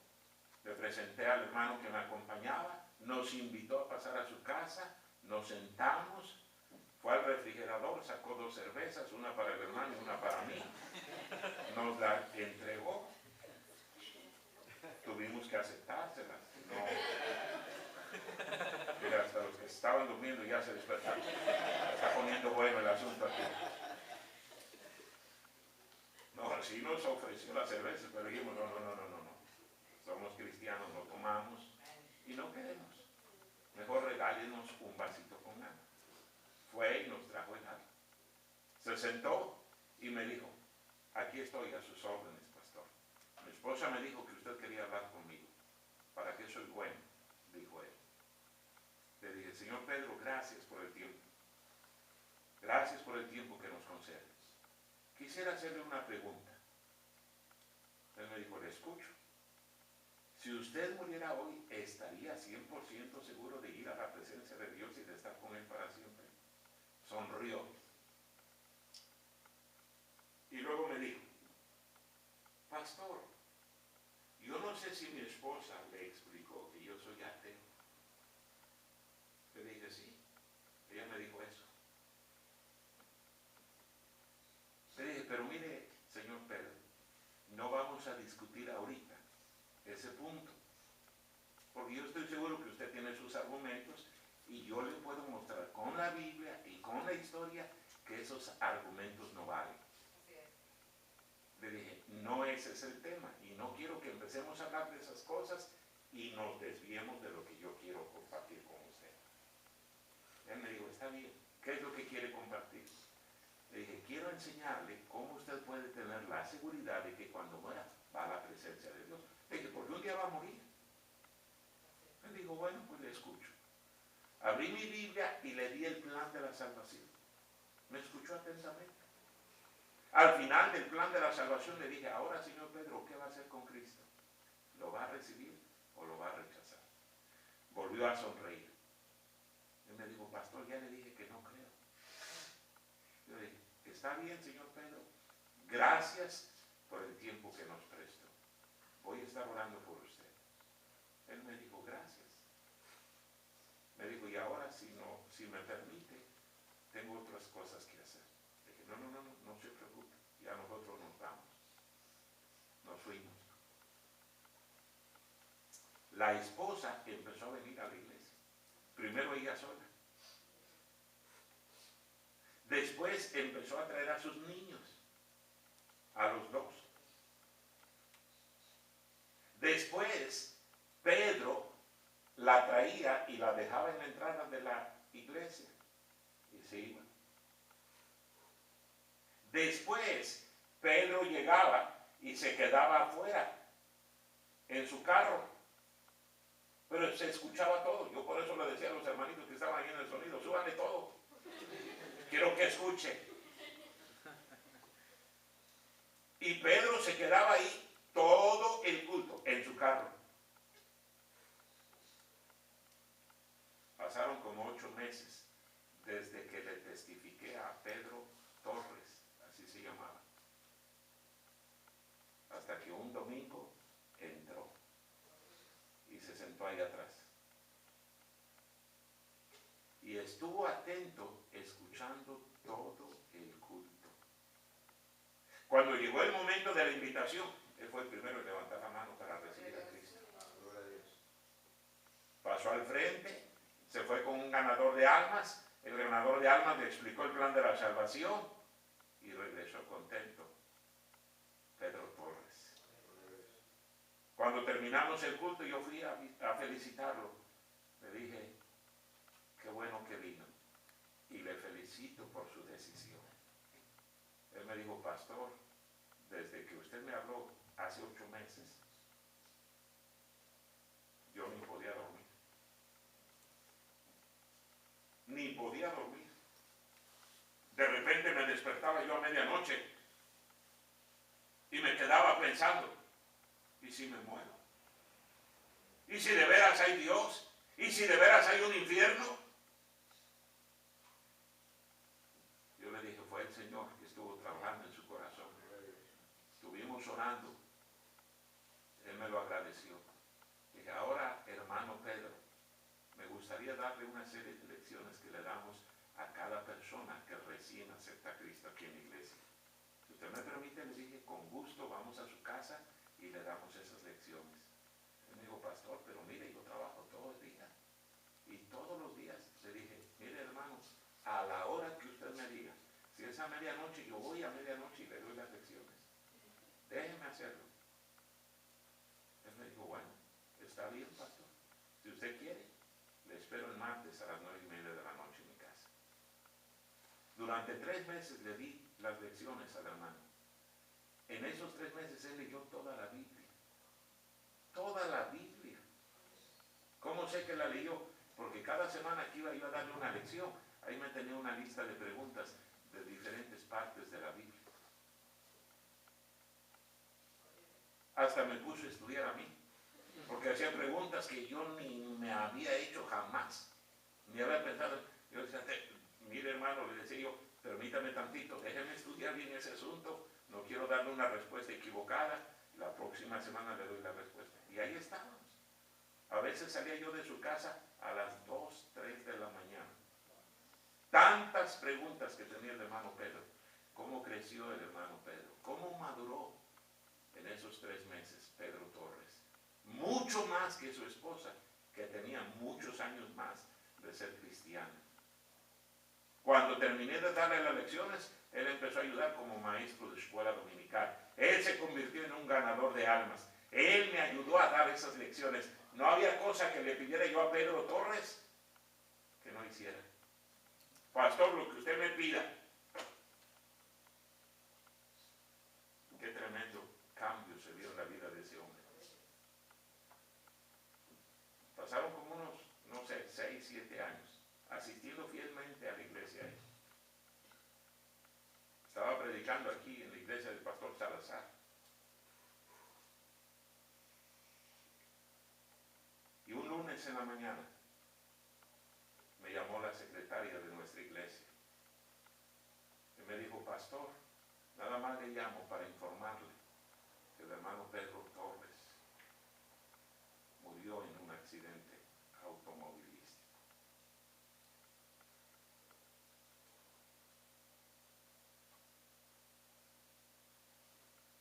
S1: le presenté al hermano que me acompañaba, nos invitó a pasar a su casa, nos sentamos, fue al refrigerador, sacó 2 cervezas, una para el hermano y una para mí, nos la entregó, tuvimos que aceptárselas. No. Mira, hasta los que estaban durmiendo ya se despertaron. Está poniendo bueno el asunto aquí. No, así nos ofreció la cerveza, pero dijimos, no. Somos cristianos, no tomamos y no queremos. Mejor regálenos un vasito con agua. Fue y nos trajo el agua. Se sentó y me dijo, aquí estoy a sus órdenes, pastor. Mi esposa me dijo que usted quería hablar conmigo. ¿Para qué soy bueno? Dijo él. Le dije, señor Pedro, gracias por el tiempo. Gracias por el tiempo que nos concedes. Quisiera hacerle una pregunta. Él me dijo, le escucho. Si usted muriera hoy, ¿estaría 100% seguro de ir a la presencia de Dios y de estar con Él para siempre? Sonrió. Y luego me dijo, pastor, yo no sé si mi esposa le explicó que yo soy ateo. Le dije, sí. Ella me dijo eso. Le dije, pero mire, señor Pedro, no vamos a discutir ahorita ese punto. Porque yo estoy seguro que usted tiene sus argumentos y yo le puedo mostrar con la Biblia y con la historia que esos argumentos no valen. Le dije, no ese es el tema y no quiero que empecemos a hablar de esas cosas y nos desviemos de lo que yo quiero compartir con usted. Él me dijo, está bien, ¿qué es lo que quiere compartir? Le dije, quiero enseñarle cómo usted puede tener la seguridad de que cuando muera va a la presencia de Dios. Le dije, porque un día va a morir. Él dijo, bueno, pues le escucho. Abrí mi Biblia y le di el plan de la salvación. Me escuchó atentamente. Al final del plan de la salvación le dije, ahora señor Pedro, ¿qué va a hacer con Cristo? ¿Lo va a recibir o lo va a rechazar? Volvió a sonreír. Él me dijo, pastor, ya le dije que no creo. Yo le dije, está bien señor Pedro, gracias por el tiempo que nos prestó. Voy a estar orando por usted. Él me dijo, gracias. Me dijo, y ahora si me permite, tengo otras cosas que hacer. Le dije, no se preocupe, ya nosotros nos vamos. Nos fuimos. La esposa empezó a venir a la iglesia. Primero ella sola. Después empezó a traer a sus niños, a los 2. Después, Pedro la traía y la dejaba en la entrada de la iglesia y se iba. Después, Pedro llegaba y se quedaba afuera en su carro, pero se escuchaba todo. Yo por eso le decía a los hermanitos que estaban ahí en el sonido, súbanle todo, quiero que escuche. Y Pedro se quedaba ahí todo el culto, en su carro. Pasaron como 8 meses desde que le testifiqué a Pedro Torres, así se llamaba, hasta que un domingo entró y se sentó ahí atrás. Y estuvo atento, escuchando todo el culto. Cuando llegó el momento de la invitación, él fue el primero en levantar la mano para recibir a Cristo. Pasó al frente, se fue con un ganador de almas. El ganador de almas le explicó el plan de la salvación y regresó contento. Pedro Torres. Cuando terminamos el culto, yo fui a felicitarlo. Le dije, qué bueno que vino y le felicito por su decisión. Él me dijo, pastor, desde que usted me habló hace 8 meses, yo ni podía dormir. Ni podía dormir. De repente me despertaba yo a medianoche y me quedaba pensando, ¿y si me muero? ¿Y si de veras hay Dios? ¿Y si de veras hay un infierno? Yo le dije, fue el Señor que estuvo trabajando en su corazón. Estuvimos orando. Él me lo agradeció. Dije, ahora, hermano Pedro, me gustaría darle una serie de lecciones que le damos a cada persona que recién acepta a Cristo aquí en la iglesia. Si usted me permite, le dije, con gusto vamos a su casa y le damos esas lecciones. Él me dijo, pastor, pero mire, yo trabajo todo el día. Y todos los días le dije, mire hermano, a la hora que usted me diga, si es a medianoche, yo voy a medianoche y le doy las lecciones. Déjeme hacerlo. Él me dijo, bueno, está bien, pastor. Si usted quiere, le espero el martes a las 9:30 de la noche en mi casa. Durante 3 meses le di las lecciones al hermano. En esos 3 meses él leyó toda la Biblia. Toda la Biblia. ¿Cómo sé que la leyó? Porque cada semana que iba yo a darle una lección, ahí me tenía una lista de preguntas de diferentes partes de la Biblia. Hasta me puso a estudiar a mí, porque hacía preguntas que yo ni me había hecho jamás. Ni había pensado. Yo decía, mire hermano, le decía yo, permítame tantito, déjeme estudiar bien ese asunto, no quiero darle una respuesta equivocada, la próxima semana le doy la respuesta. Y ahí estábamos. A veces salía yo de su casa a las 2, 3 de la mañana. Tantas preguntas que tenía el hermano Pedro. ¿Cómo creció el hermano Pedro? ¿Cómo maduró en esos 3 meses Pedro Torres? Mucho más que su esposa, que tenía muchos años más de ser cristiana. Cuando terminé de darle las lecciones, él empezó a ayudar como maestro de escuela dominical. Él se convirtió en un ganador de almas. Él me ayudó a dar esas lecciones. No había cosa que le pidiera yo a Pedro Torres que no hiciera. Pastor, lo que usted me pida. Qué tremendo cambio se vio en la vida de ese hombre. Pasaron como unos, no sé, 6, 7 años asistiendo fielmente a la iglesia. Estaba predicando aquí en la iglesia del pastor Salazar. Y un lunes en la mañana me llamó la secretaria de nuestra iglesia y me dijo, pastor, nada más le llamo para informarle que el hermano Pedro Torres murió en un accidente automovilístico.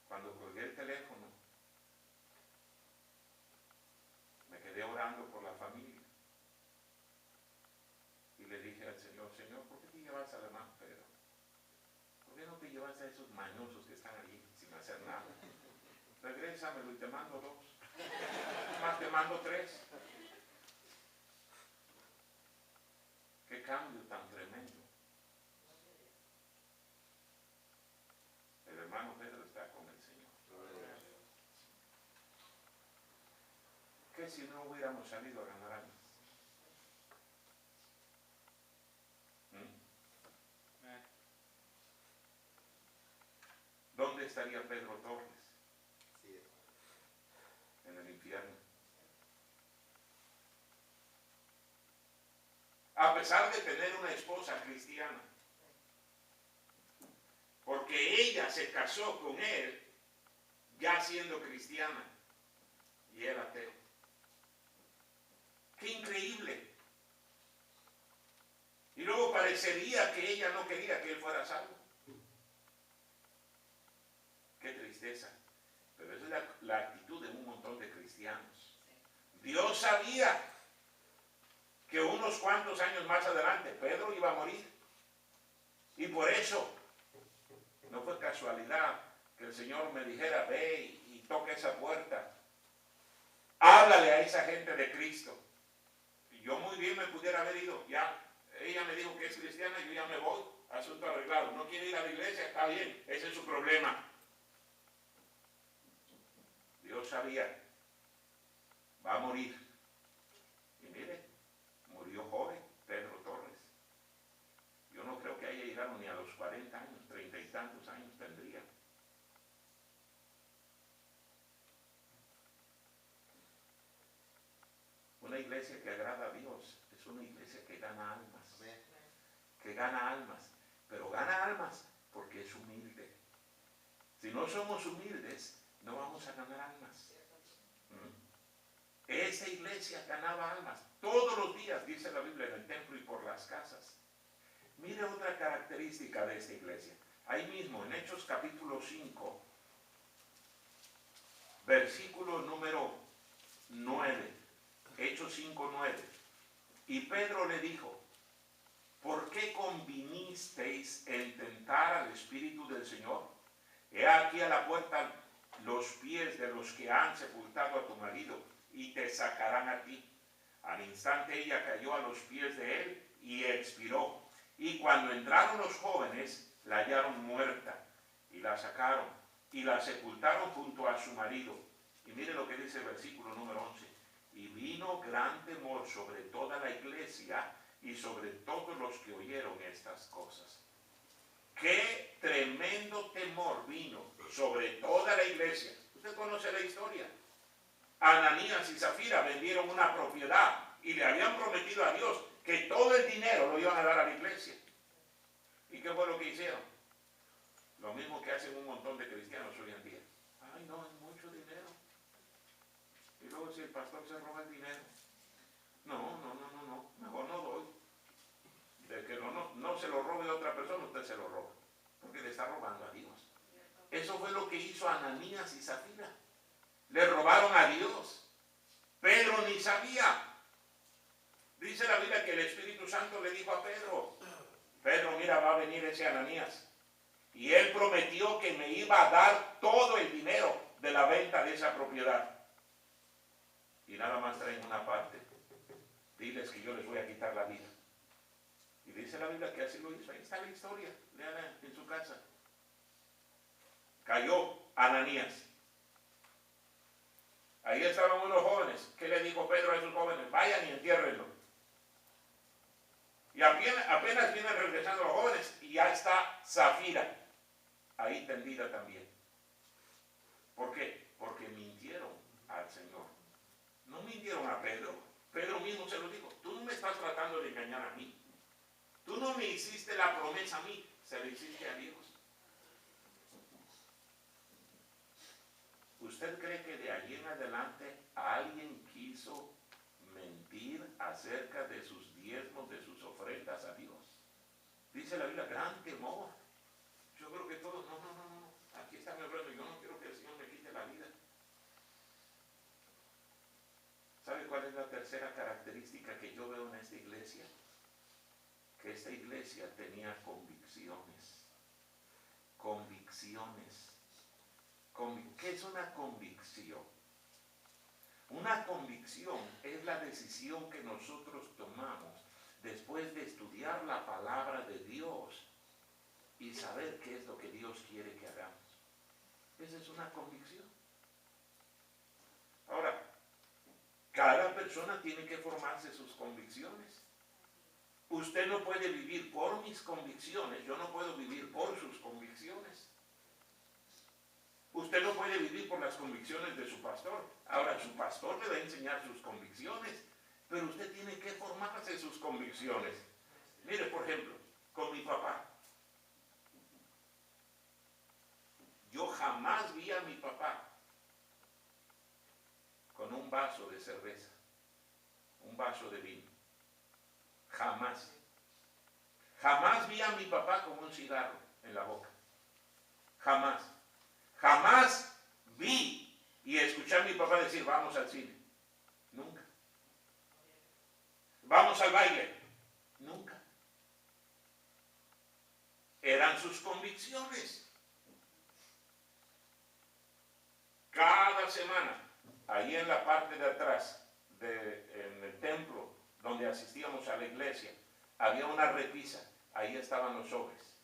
S1: Cuando colgué el teléfono, me quedé orando por la familia. Y le dije al Señor, Señor, ¿por qué te llevas al hermano Pedro? ¿Por qué no te llevas a esos mañosos que están allí sin hacer nada? Regrésamelo y te mando 2. Más te mando 3. Qué cambio tan tremendo. El hermano Pedro está con el Señor. ¿Qué si no hubiéramos salido a ganar almas? ¿Dónde está estaría Pedro Torres? En el infierno. A pesar de tener una esposa cristiana, porque ella se casó con él ya siendo cristiana y él ateo. ¡Qué increíble! Y luego parecería que ella no quería que él fuera salvo. ¡Qué tristeza! Pero esa es la actitud de un montón de cristianos. Dios sabía que unos cuantos años más adelante Pedro iba a morir. Y por eso no fue casualidad que el Señor me dijera, ve y toca esa puerta. Háblale a esa gente de Cristo. Y yo muy bien me pudiera haber ido. Ya, ella me dijo que es cristiana, yo ya me voy. Asunto arreglado. No quiere ir a la iglesia, está bien. Ese es su problema. Dios sabía, va a morir. Y mire, murió joven Pedro Torres. Yo no creo que haya llegado ni a los 40 años, 30 y tantos años tendría. Una iglesia que agrada a Dios es una iglesia que gana almas. Que gana almas. Pero gana almas porque es humilde. Si no somos humildes, no vamos a ganar almas. Esa iglesia ganaba almas todos los días, dice la Biblia, en el templo y por las casas. Mire otra característica de esta iglesia. Ahí mismo, en Hechos capítulo 5, versículo número 9. Hechos 5, 9. Y Pedro le dijo, ¿por qué convinisteis en tentar al Espíritu del Señor? He aquí a la puerta los pies de los que han sepultado a tu marido y te sacarán a ti. Al instante ella cayó a los pies de él y expiró. Y cuando entraron los jóvenes, la hallaron muerta y la sacaron y la sepultaron junto a su marido. Y mire lo que dice el versículo número 11. Y vino gran temor sobre toda la iglesia y sobre todos los que oyeron estas cosas. ¡Qué tremendo temor vino sobre toda la iglesia! Usted conoce la historia. Ananías y Zafira vendieron una propiedad y le habían prometido a Dios que todo el dinero lo iban a dar a la iglesia. ¿Y qué fue lo que hicieron? Lo mismo que hacen un montón de cristianos hoy en día. Ay, no, es mucho dinero. Y luego si el pastor se roba el dinero, no, mejor no doy. De que no se lo robe a otra persona, usted se lo roba. Porque le está robando a Dios. Eso fue lo que hizo Ananías y Zafira. Le robaron a Dios. Pedro ni sabía. Dice la Biblia que el Espíritu Santo le dijo a Pedro, Pedro, mira, va a venir ese Ananías. Y él prometió que me iba a dar todo el dinero de la venta de esa propiedad. Y nada más traen una parte. Diles que yo les voy a quitar la vida. Y dice la Biblia que así lo hizo. Ahí está la historia. Léala en su casa. Cayó Ananías. Ahí estaban unos jóvenes. ¿Qué le dijo Pedro a esos jóvenes? Vayan y entiérrenlo. Y apenas vienen regresando los jóvenes y ya está Zafira ahí tendida también. ¿Por qué? Porque mintieron al Señor. No mintieron a Pedro. Pedro mismo se lo dijo. Tú no me estás tratando de engañar a mí. Tú no me hiciste la promesa a mí. Se la hiciste a Dios. ¿Usted cree que de allí en adelante alguien quiso mentir acerca de sus diezmos, de sus ofrendas a Dios? Dice la Biblia, gran temor. Yo creo que todos, no. Aquí está mi ofrenda, yo no quiero que el Señor me quite la vida. ¿Sabe cuál es la tercera característica que yo veo en esta iglesia? Que esta iglesia tenía convicciones. Convicciones. ¿Qué es una convicción? Una convicción es la decisión que nosotros tomamos después de estudiar la palabra de Dios y saber qué es lo que Dios quiere que hagamos. Esa es una convicción. Ahora, cada persona tiene que formarse sus convicciones. Usted no puede vivir por mis convicciones, yo no puedo vivir por sus convicciones. Usted no puede vivir por las convicciones de su pastor. Ahora, su pastor le va a enseñar sus convicciones, pero usted tiene que formarse sus convicciones. Mire, por ejemplo, con mi papá. Yo jamás vi a mi papá con un vaso de cerveza, un vaso de vino. Jamás. Jamás vi a mi papá con un cigarro en la boca. Jamás. Jamás vi y escuché a mi papá decir, vamos al cine. Nunca. Vamos al baile. Nunca. Eran sus convicciones. Cada semana, ahí en la parte de atrás, en el templo donde asistíamos a la iglesia, había una repisa. Ahí estaban los sobres.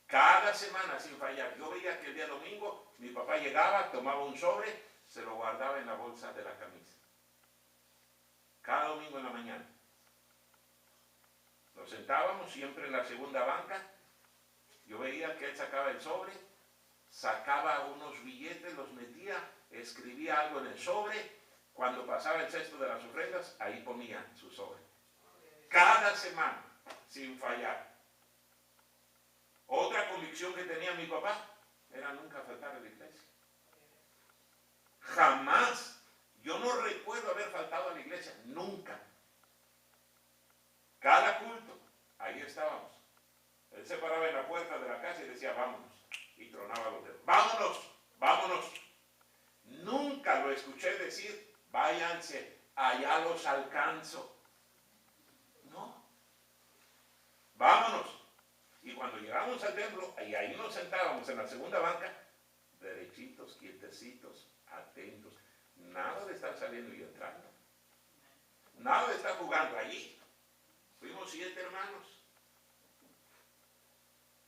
S1: Cada semana sin fallar. Yo veía que el día domingo mi papá llegaba, tomaba un sobre, se lo guardaba en la bolsa de la camisa. Cada domingo en la mañana. Nos sentábamos siempre en la segunda banca. Yo veía que él sacaba el sobre, sacaba unos billetes, los metía, escribía algo en el sobre. Cuando pasaba el cesto de las ofrendas, ahí ponía su sobre. Cada semana, sin fallar. Otra convicción que tenía mi papá era nunca faltar a la iglesia. Jamás. Yo no recuerdo haber faltado a la iglesia. Nunca. Cada culto, ahí estábamos. Él se paraba en la puerta de la casa y decía, vámonos. Y tronaba los dedos. Vámonos, vámonos. Nunca lo escuché decir, váyanse, allá los alcanzo. No. Vámonos. Y cuando llegamos al templo, y ahí nos sentábamos en la segunda banca, derechitos, quietecitos, atentos. Nada de estar saliendo y entrando. Nada de estar jugando allí. Fuimos 7 hermanos.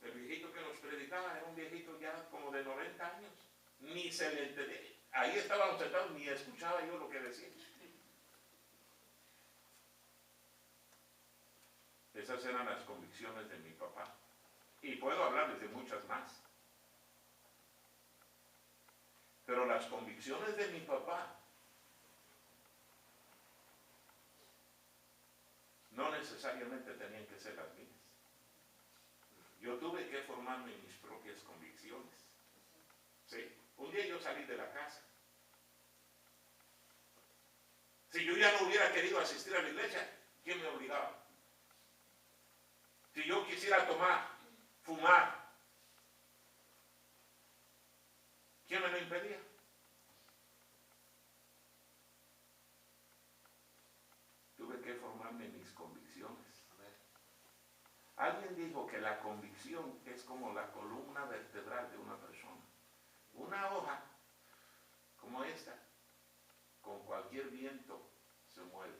S1: El viejito que nos predicaba era un viejito ya como de 90 años. Ni se le entendía. Ahí estábamos sentados, ni escuchaba yo lo que decía. Esas eran las convicciones de mi papá. Y puedo hablarles de muchas más. Pero las convicciones de mi papá no necesariamente tenían que ser las mías. Yo tuve que formarme mis propias convicciones. Sí. Un día yo salí de la casa. Si yo ya no hubiera querido asistir a la iglesia, ¿quién me obligaba? Si yo quisiera tomar, fumar, ¿quién me lo impedía? Tuve que formarme mis convicciones. Alguien dijo que la convicción es como la columna vertebral de una persona. Una hoja como esta, con cualquier viento se mueve.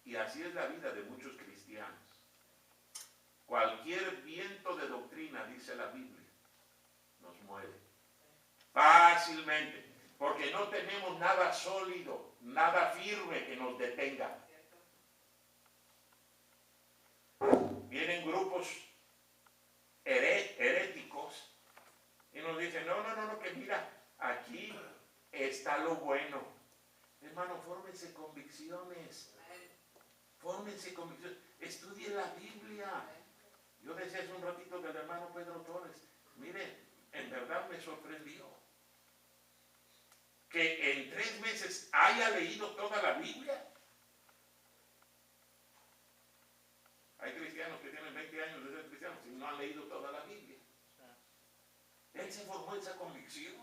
S1: Y así es la vida de muchos cristianos. Cualquier viento de doctrina, dice la Biblia, nos mueve fácilmente, porque no tenemos nada sólido, nada firme que nos detenga. Vienen grupos heréticos y nos dicen, no, que mira, aquí está lo bueno. Hermano, fórmense convicciones. Fórmense convicciones. Estudie la Biblia. Yo decía hace un ratito del hermano Pedro Torres. Mire, en verdad me sorprendió que en 3 meses haya leído toda la Biblia. Hay cristianos que tienen 20 años de ser cristianos y no han leído toda la Biblia. Él se formó esa convicción.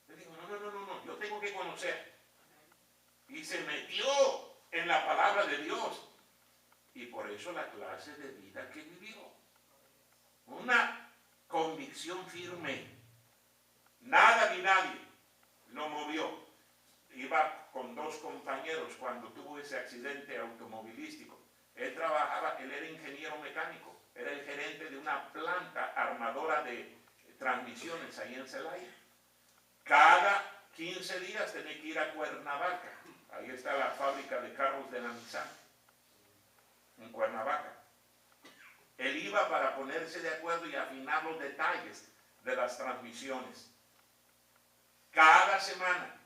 S1: Él dijo, no, yo tengo que conocer. Y se metió en la palabra de Dios. Y por eso la clase de vida que vivió. Una convicción firme. Nada ni nadie lo movió. Iba con 2 compañeros cuando tuvo ese accidente automovilístico. Él era ingeniero mecánico, era el gerente de una planta armadora de transmisiones ahí en Celaya. Cada 15 días tenía que ir a Cuernavaca. Ahí está la fábrica de carros de la Nissan, en Cuernavaca. Él iba para ponerse de acuerdo y afinar los detalles de las transmisiones. Cada semana,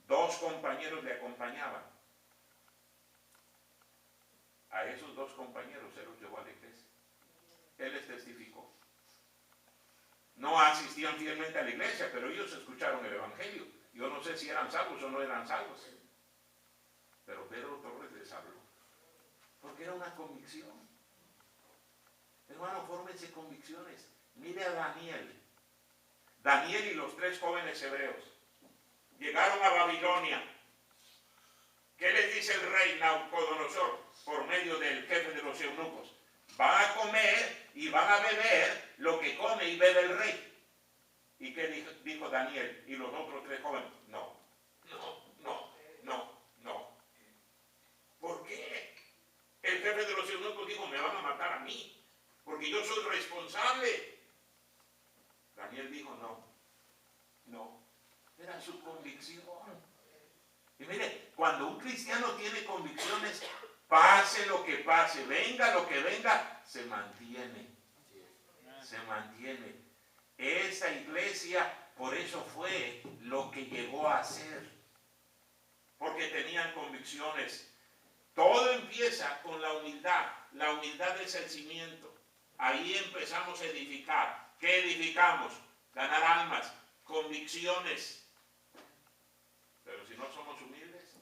S1: 2 compañeros le acompañaban. A esos 2 compañeros se los llevó a la iglesia. Él les testificó. No asistían fielmente a la iglesia, pero ellos escucharon el evangelio. Yo no sé si eran salvos o no eran salvos. Pero Pedro Torres les habló. Porque era una convicción. Hermano, fórmense convicciones. Mire a Daniel. Daniel y los 3 jóvenes hebreos llegaron a Babilonia. ¿Qué les dice el rey Nabucodonosor por medio del jefe de los eunucos? Van a comer y van a beber lo que come y bebe el rey. ¿Y qué dijo Daniel y los otros 3 jóvenes? No. ¿Por qué? El jefe de los eunucos dijo, me van a matar a mí, porque yo soy responsable. Daniel dijo, no. Era su convicción. Y mire, cuando un cristiano tiene convicciones, pase lo que pase, venga lo que venga, se mantiene. Esta iglesia, por eso fue lo que llegó a ser. Porque tenían convicciones. Todo empieza con la humildad. La humildad es el cimiento. Ahí empezamos a edificar. ¿Qué edificamos? Ganar almas, convicciones. Pero si no somos humildes,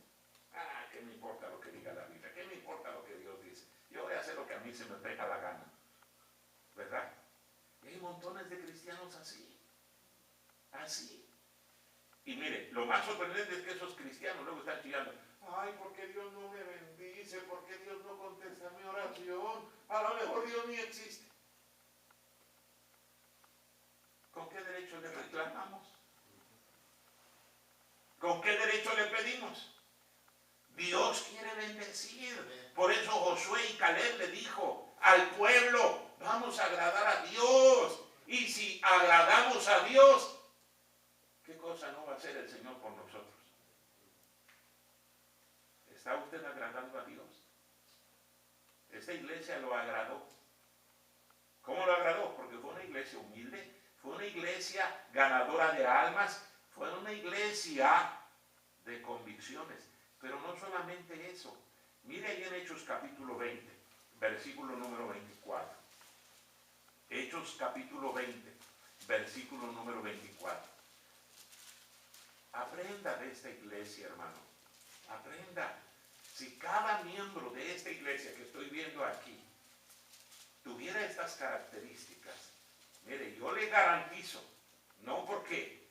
S1: ¿qué me importa lo que diga la Biblia? ¿Qué me importa lo que Dios dice? Yo voy a hacer lo que a mí se me pega la gana. ¿Verdad? Y hay montones de cristianos así. Y mire, lo más sorprendente es que esos cristianos luego están chillando. Ay, ¿por qué Dios no me bendice? ¿Por qué Dios no contesta mi oración? A lo mejor Dios ni existe. ¿Con qué derecho le reclamamos? ¿Con qué derecho le pedimos? Dios quiere bendecir. Por eso Josué y Caleb le dijo al pueblo, vamos a agradar a Dios. Y si agradamos a Dios, ¿qué cosa no va a hacer el Señor por nosotros? ¿Está usted agradando a Dios? Esta iglesia lo agradó. ¿Cómo lo agradó? Porque fue una iglesia humilde, fue una iglesia ganadora de almas, fue una iglesia de convicciones. Pero no solamente eso. Mire ahí en Hechos capítulo 20, versículo número 24. Hechos capítulo 20, versículo número 24. Aprenda de esta iglesia, hermano. Aprenda. Si cada miembro de esta iglesia que estoy viendo aquí tuviera estas características, mire, yo le garantizo, no porque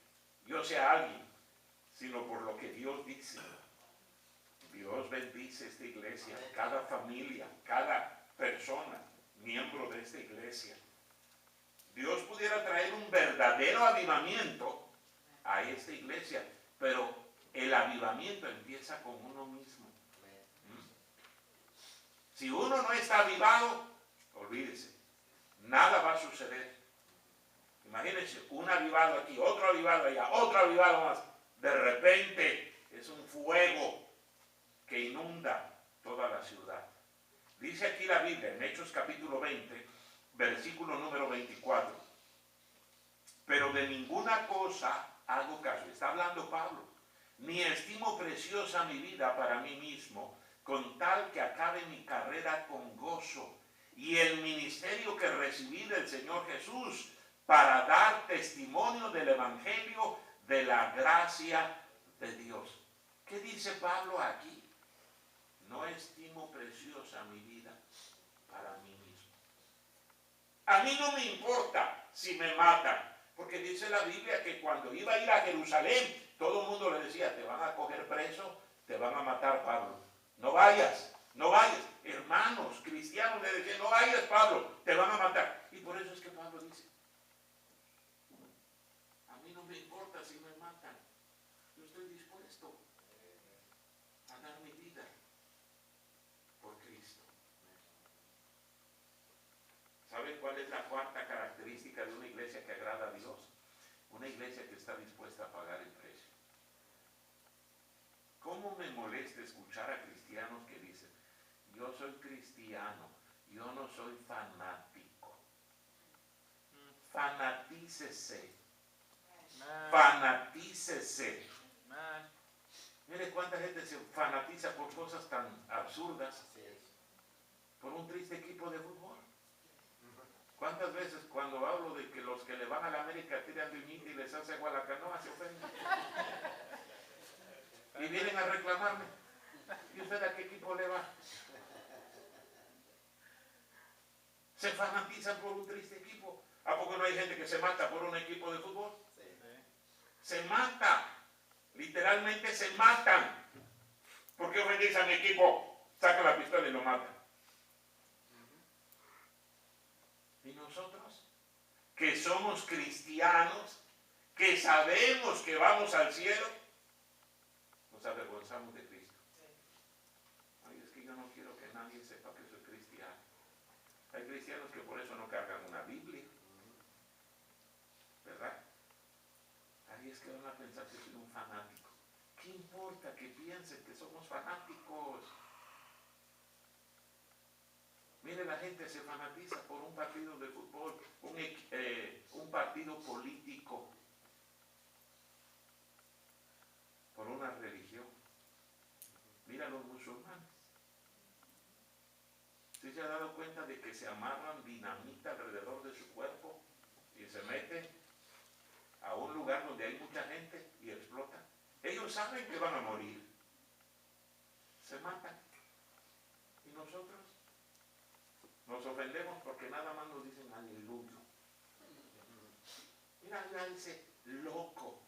S1: yo sea alguien, sino por lo que Dios dice. Dios bendice esta iglesia, cada familia, cada persona, miembro de esta iglesia. Dios pudiera traer un verdadero avivamiento a esta iglesia, pero el avivamiento empieza con uno mismo. Si uno no está avivado, olvídese, nada va a suceder. Imagínense, un avivado aquí, otro avivado allá, otro avivado más. De repente es un fuego que inunda toda la ciudad. Dice aquí la Biblia, en Hechos capítulo 20, versículo número 24. Pero de ninguna cosa hago caso. Está hablando Pablo. Ni estimo preciosa mi vida para mí mismo, con tal que acabe mi carrera con gozo y el ministerio que recibí del Señor Jesús para dar testimonio del Evangelio de la gracia de Dios. ¿Qué dice Pablo aquí? No estimo preciosa mi vida para mí mismo. A mí no me importa si me matan, porque dice la Biblia que cuando iba a ir a Jerusalén, todo el mundo le decía, te van a coger preso, te van a matar, Pablo. No vayas, no vayas. Hermanos cristianos le decían, no vayas, Pablo, te van a matar. Y por eso es que Pablo dice, a mí no me importa si me matan. Yo estoy dispuesto a dar mi vida por Cristo. ¿Saben cuál es la cuarta característica de una iglesia que agrada a Dios? Una iglesia que está dispuesta a pagar el precio. ¿Cómo me molesta escuchar a cristianos que dicen, yo soy cristiano, yo no soy fanático? fanatícese. Fanatícese. Mire cuánta gente se fanatiza por cosas tan absurdas. Por un triste equipo de fútbol. ¿Cuántas veces cuando hablo de que los que le van a la América tiran de uñita y les hace agua a la canoa se ofenden? Y vienen a reclamarme. ¿Y usted a qué equipo le va? Se fanatizan por un triste equipo. ¿A poco no hay gente que se mata por un equipo de fútbol? Sí. Se mata. Literalmente se matan. ¿Por qué ofendís a mi equipo? Saca la pistola y lo mata. ¿Y nosotros? Que somos cristianos, que sabemos que vamos al cielo, nos avergonzamos de Cristo. Ay, es que yo no quiero que nadie sepa que soy cristiano. Hay cristianos que por eso no cargan una Biblia, ¿verdad? Ay, es que van a pensar que soy un fanático. ¿Qué importa que piensen que somos fanáticos? Mire, la gente se fanatiza por un partido de fútbol, un partido político, por una religión. Mira los musulmanes. ¿Sí se ha dado cuenta de que se amarran dinamita alrededor de su cuerpo y se meten a un lugar donde hay mucha gente y explotan? Ellos saben que van a morir. Se matan. ¿Y nosotros? Nos ofendemos porque nada más nos dicen aleluya. Mira ese loco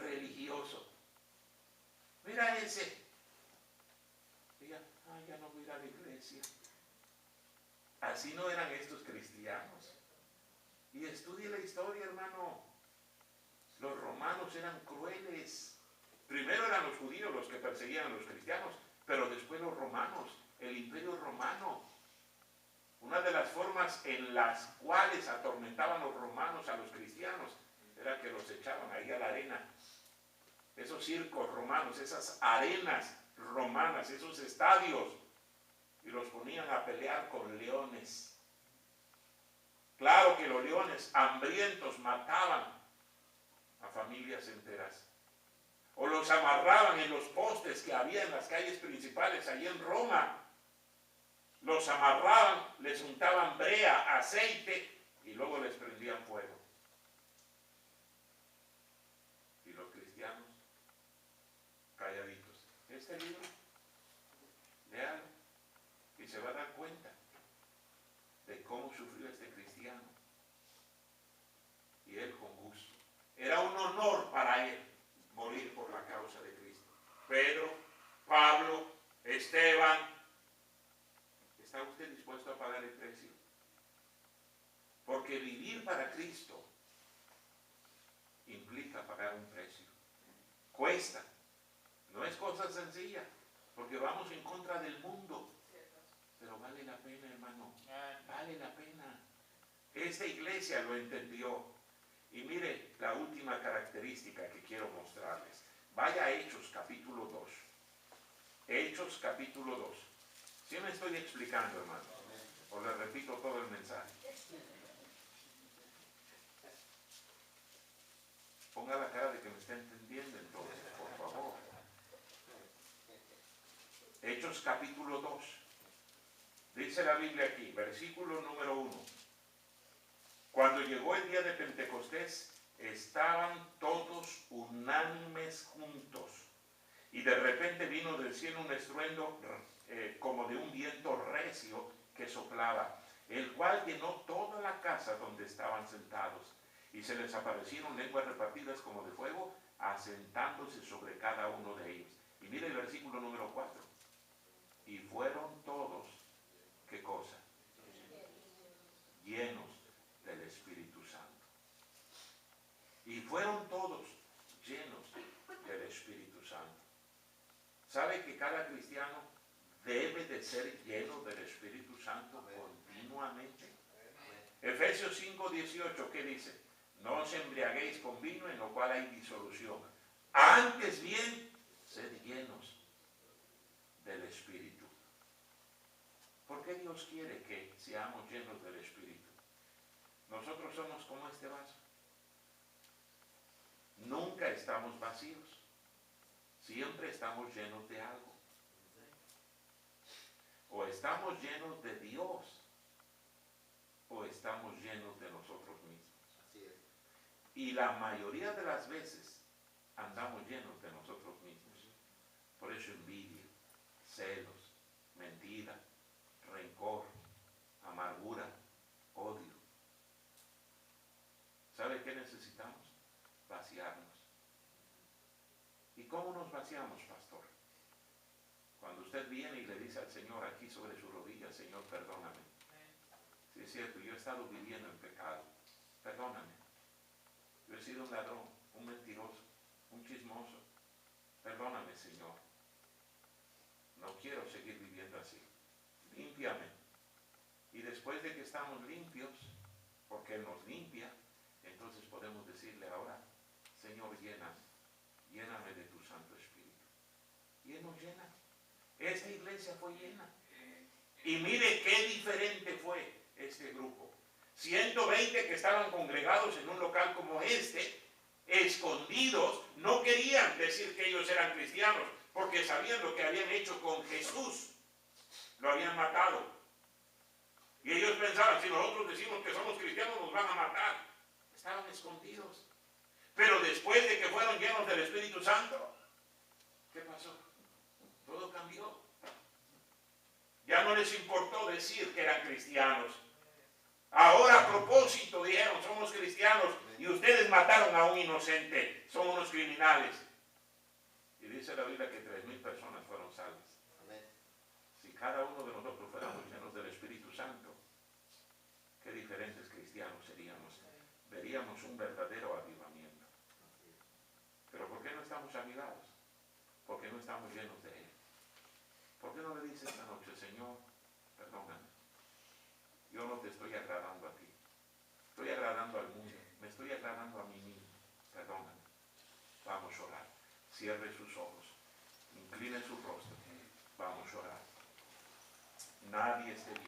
S1: religioso. Mira ese. Y ya no voy a ir a la iglesia. Así no eran estos cristianos. Y estudie la historia, hermano. Los romanos eran crueles. Primero eran los judíos los que perseguían a los cristianos, pero después los romanos, el imperio romano. Una de las formas en las cuales atormentaban los romanos a los cristianos era que los echaban ahí a la arena. Esos circos romanos, esas arenas romanas, esos estadios, y los ponían a pelear con leones. Claro que los leones hambrientos mataban a familias enteras. O los amarraban en los postes que había en las calles principales, allí en Roma. Los amarraban, les untaban brea, aceite y luego les prendían fuego. Y los cristianos, calladitos. Este libro, léalo y se va a dar cuenta de cómo sufrió este cristiano. Y él con gusto. Era un honor para él morir por la causa de Cristo. Pedro, Pablo, Esteban. ¿Está usted dispuesto a pagar el precio? Porque vivir para Cristo implica pagar un precio. Cuesta. No es cosa sencilla, porque vamos en contra del mundo. Pero vale la pena, hermano. Vale la pena. Esta iglesia lo entendió. Y mire la última característica que quiero mostrarles. Vaya a Hechos capítulo 2. Hechos capítulo 2. ¿Sí me estoy explicando, hermano? O le repito todo el mensaje. Ponga la cara de que me está entendiendo entonces, por favor. Hechos capítulo 2. Dice la Biblia aquí, versículo número 1. Cuando llegó el día de Pentecostés, estaban todos unánimes juntos. Y de repente vino del cielo un estruendo como de un viento recio que soplaba, el cual llenó toda la casa donde estaban sentados. Y se les aparecieron lenguas repartidas como de fuego, asentándose sobre cada uno de ellos. Y mire el versículo número 4. Y fueron todos, ¿qué cosa? Llenos del Espíritu Santo. Y fueron todos llenos del Espíritu Santo. ¿Sabe que cada cristiano debe de ser lleno del Espíritu Santo continuamente? Efesios 5:18, ¿qué dice? No os embriaguéis con vino en lo cual hay disolución. Antes bien, sed llenos del Espíritu. ¿Por qué Dios quiere que seamos llenos del Espíritu? Nosotros somos como este vaso. Nunca estamos vacíos. Siempre estamos llenos de algo. O estamos llenos de Dios, o estamos llenos de nosotros mismos.
S2: Así es.
S1: Y la mayoría de las veces andamos llenos de nosotros mismos. Por eso envidia, celos, mentira, rencor, amargura, odio. ¿Sabe qué necesitamos? Vaciarnos. ¿Y cómo nos vaciamos, pastor? Cuando usted viene y le dice al Señor aquí sobre su rodilla, Señor, perdóname. Si es cierto, yo he estado viviendo en pecado. Perdóname. Yo he sido un ladrón, un mentiroso, un chismoso. Perdóname, Señor. No quiero seguir viviendo así. Límpiame. Y después de que estamos limpios, porque Él nos limpia, entonces podemos decirle ahora, Señor, lléname de tu Santo Espíritu. Y Él nos llena. Esta iglesia fue llena. Y mire qué diferente fue este grupo. 120 que estaban congregados en un local como este, escondidos, no querían decir que ellos eran cristianos, porque sabían lo que habían hecho con Jesús. Lo habían matado. Y ellos pensaban, si nosotros decimos que somos cristianos, nos van a matar. Estaban escondidos. Pero después de que fueron llenos del Espíritu Santo, ¿qué pasó? Todo cambió. Ya no les importó decir que eran cristianos. Ahora a propósito dijeron, somos cristianos y ustedes mataron a un inocente, son unos criminales. Y dice la Biblia que 3,000 personas fueron salvas.
S2: Amén.
S1: Si cada uno de nosotros fuéramos llenos del Espíritu Santo, qué diferentes cristianos seríamos. Veríamos un verdadero avivamiento. Pero ¿por qué no estamos avivados? ¿Por qué no estamos llenos de Él? ¿Por qué no le dice esta noche, Señor, perdóname? Yo no te estoy agradando a ti. Estoy agradando al mundo. Me estoy agradando a mí mismo. Perdóname. Vamos a orar. Cierre sus ojos. Incline su rostro. Vamos a orar. Nadie esté bien.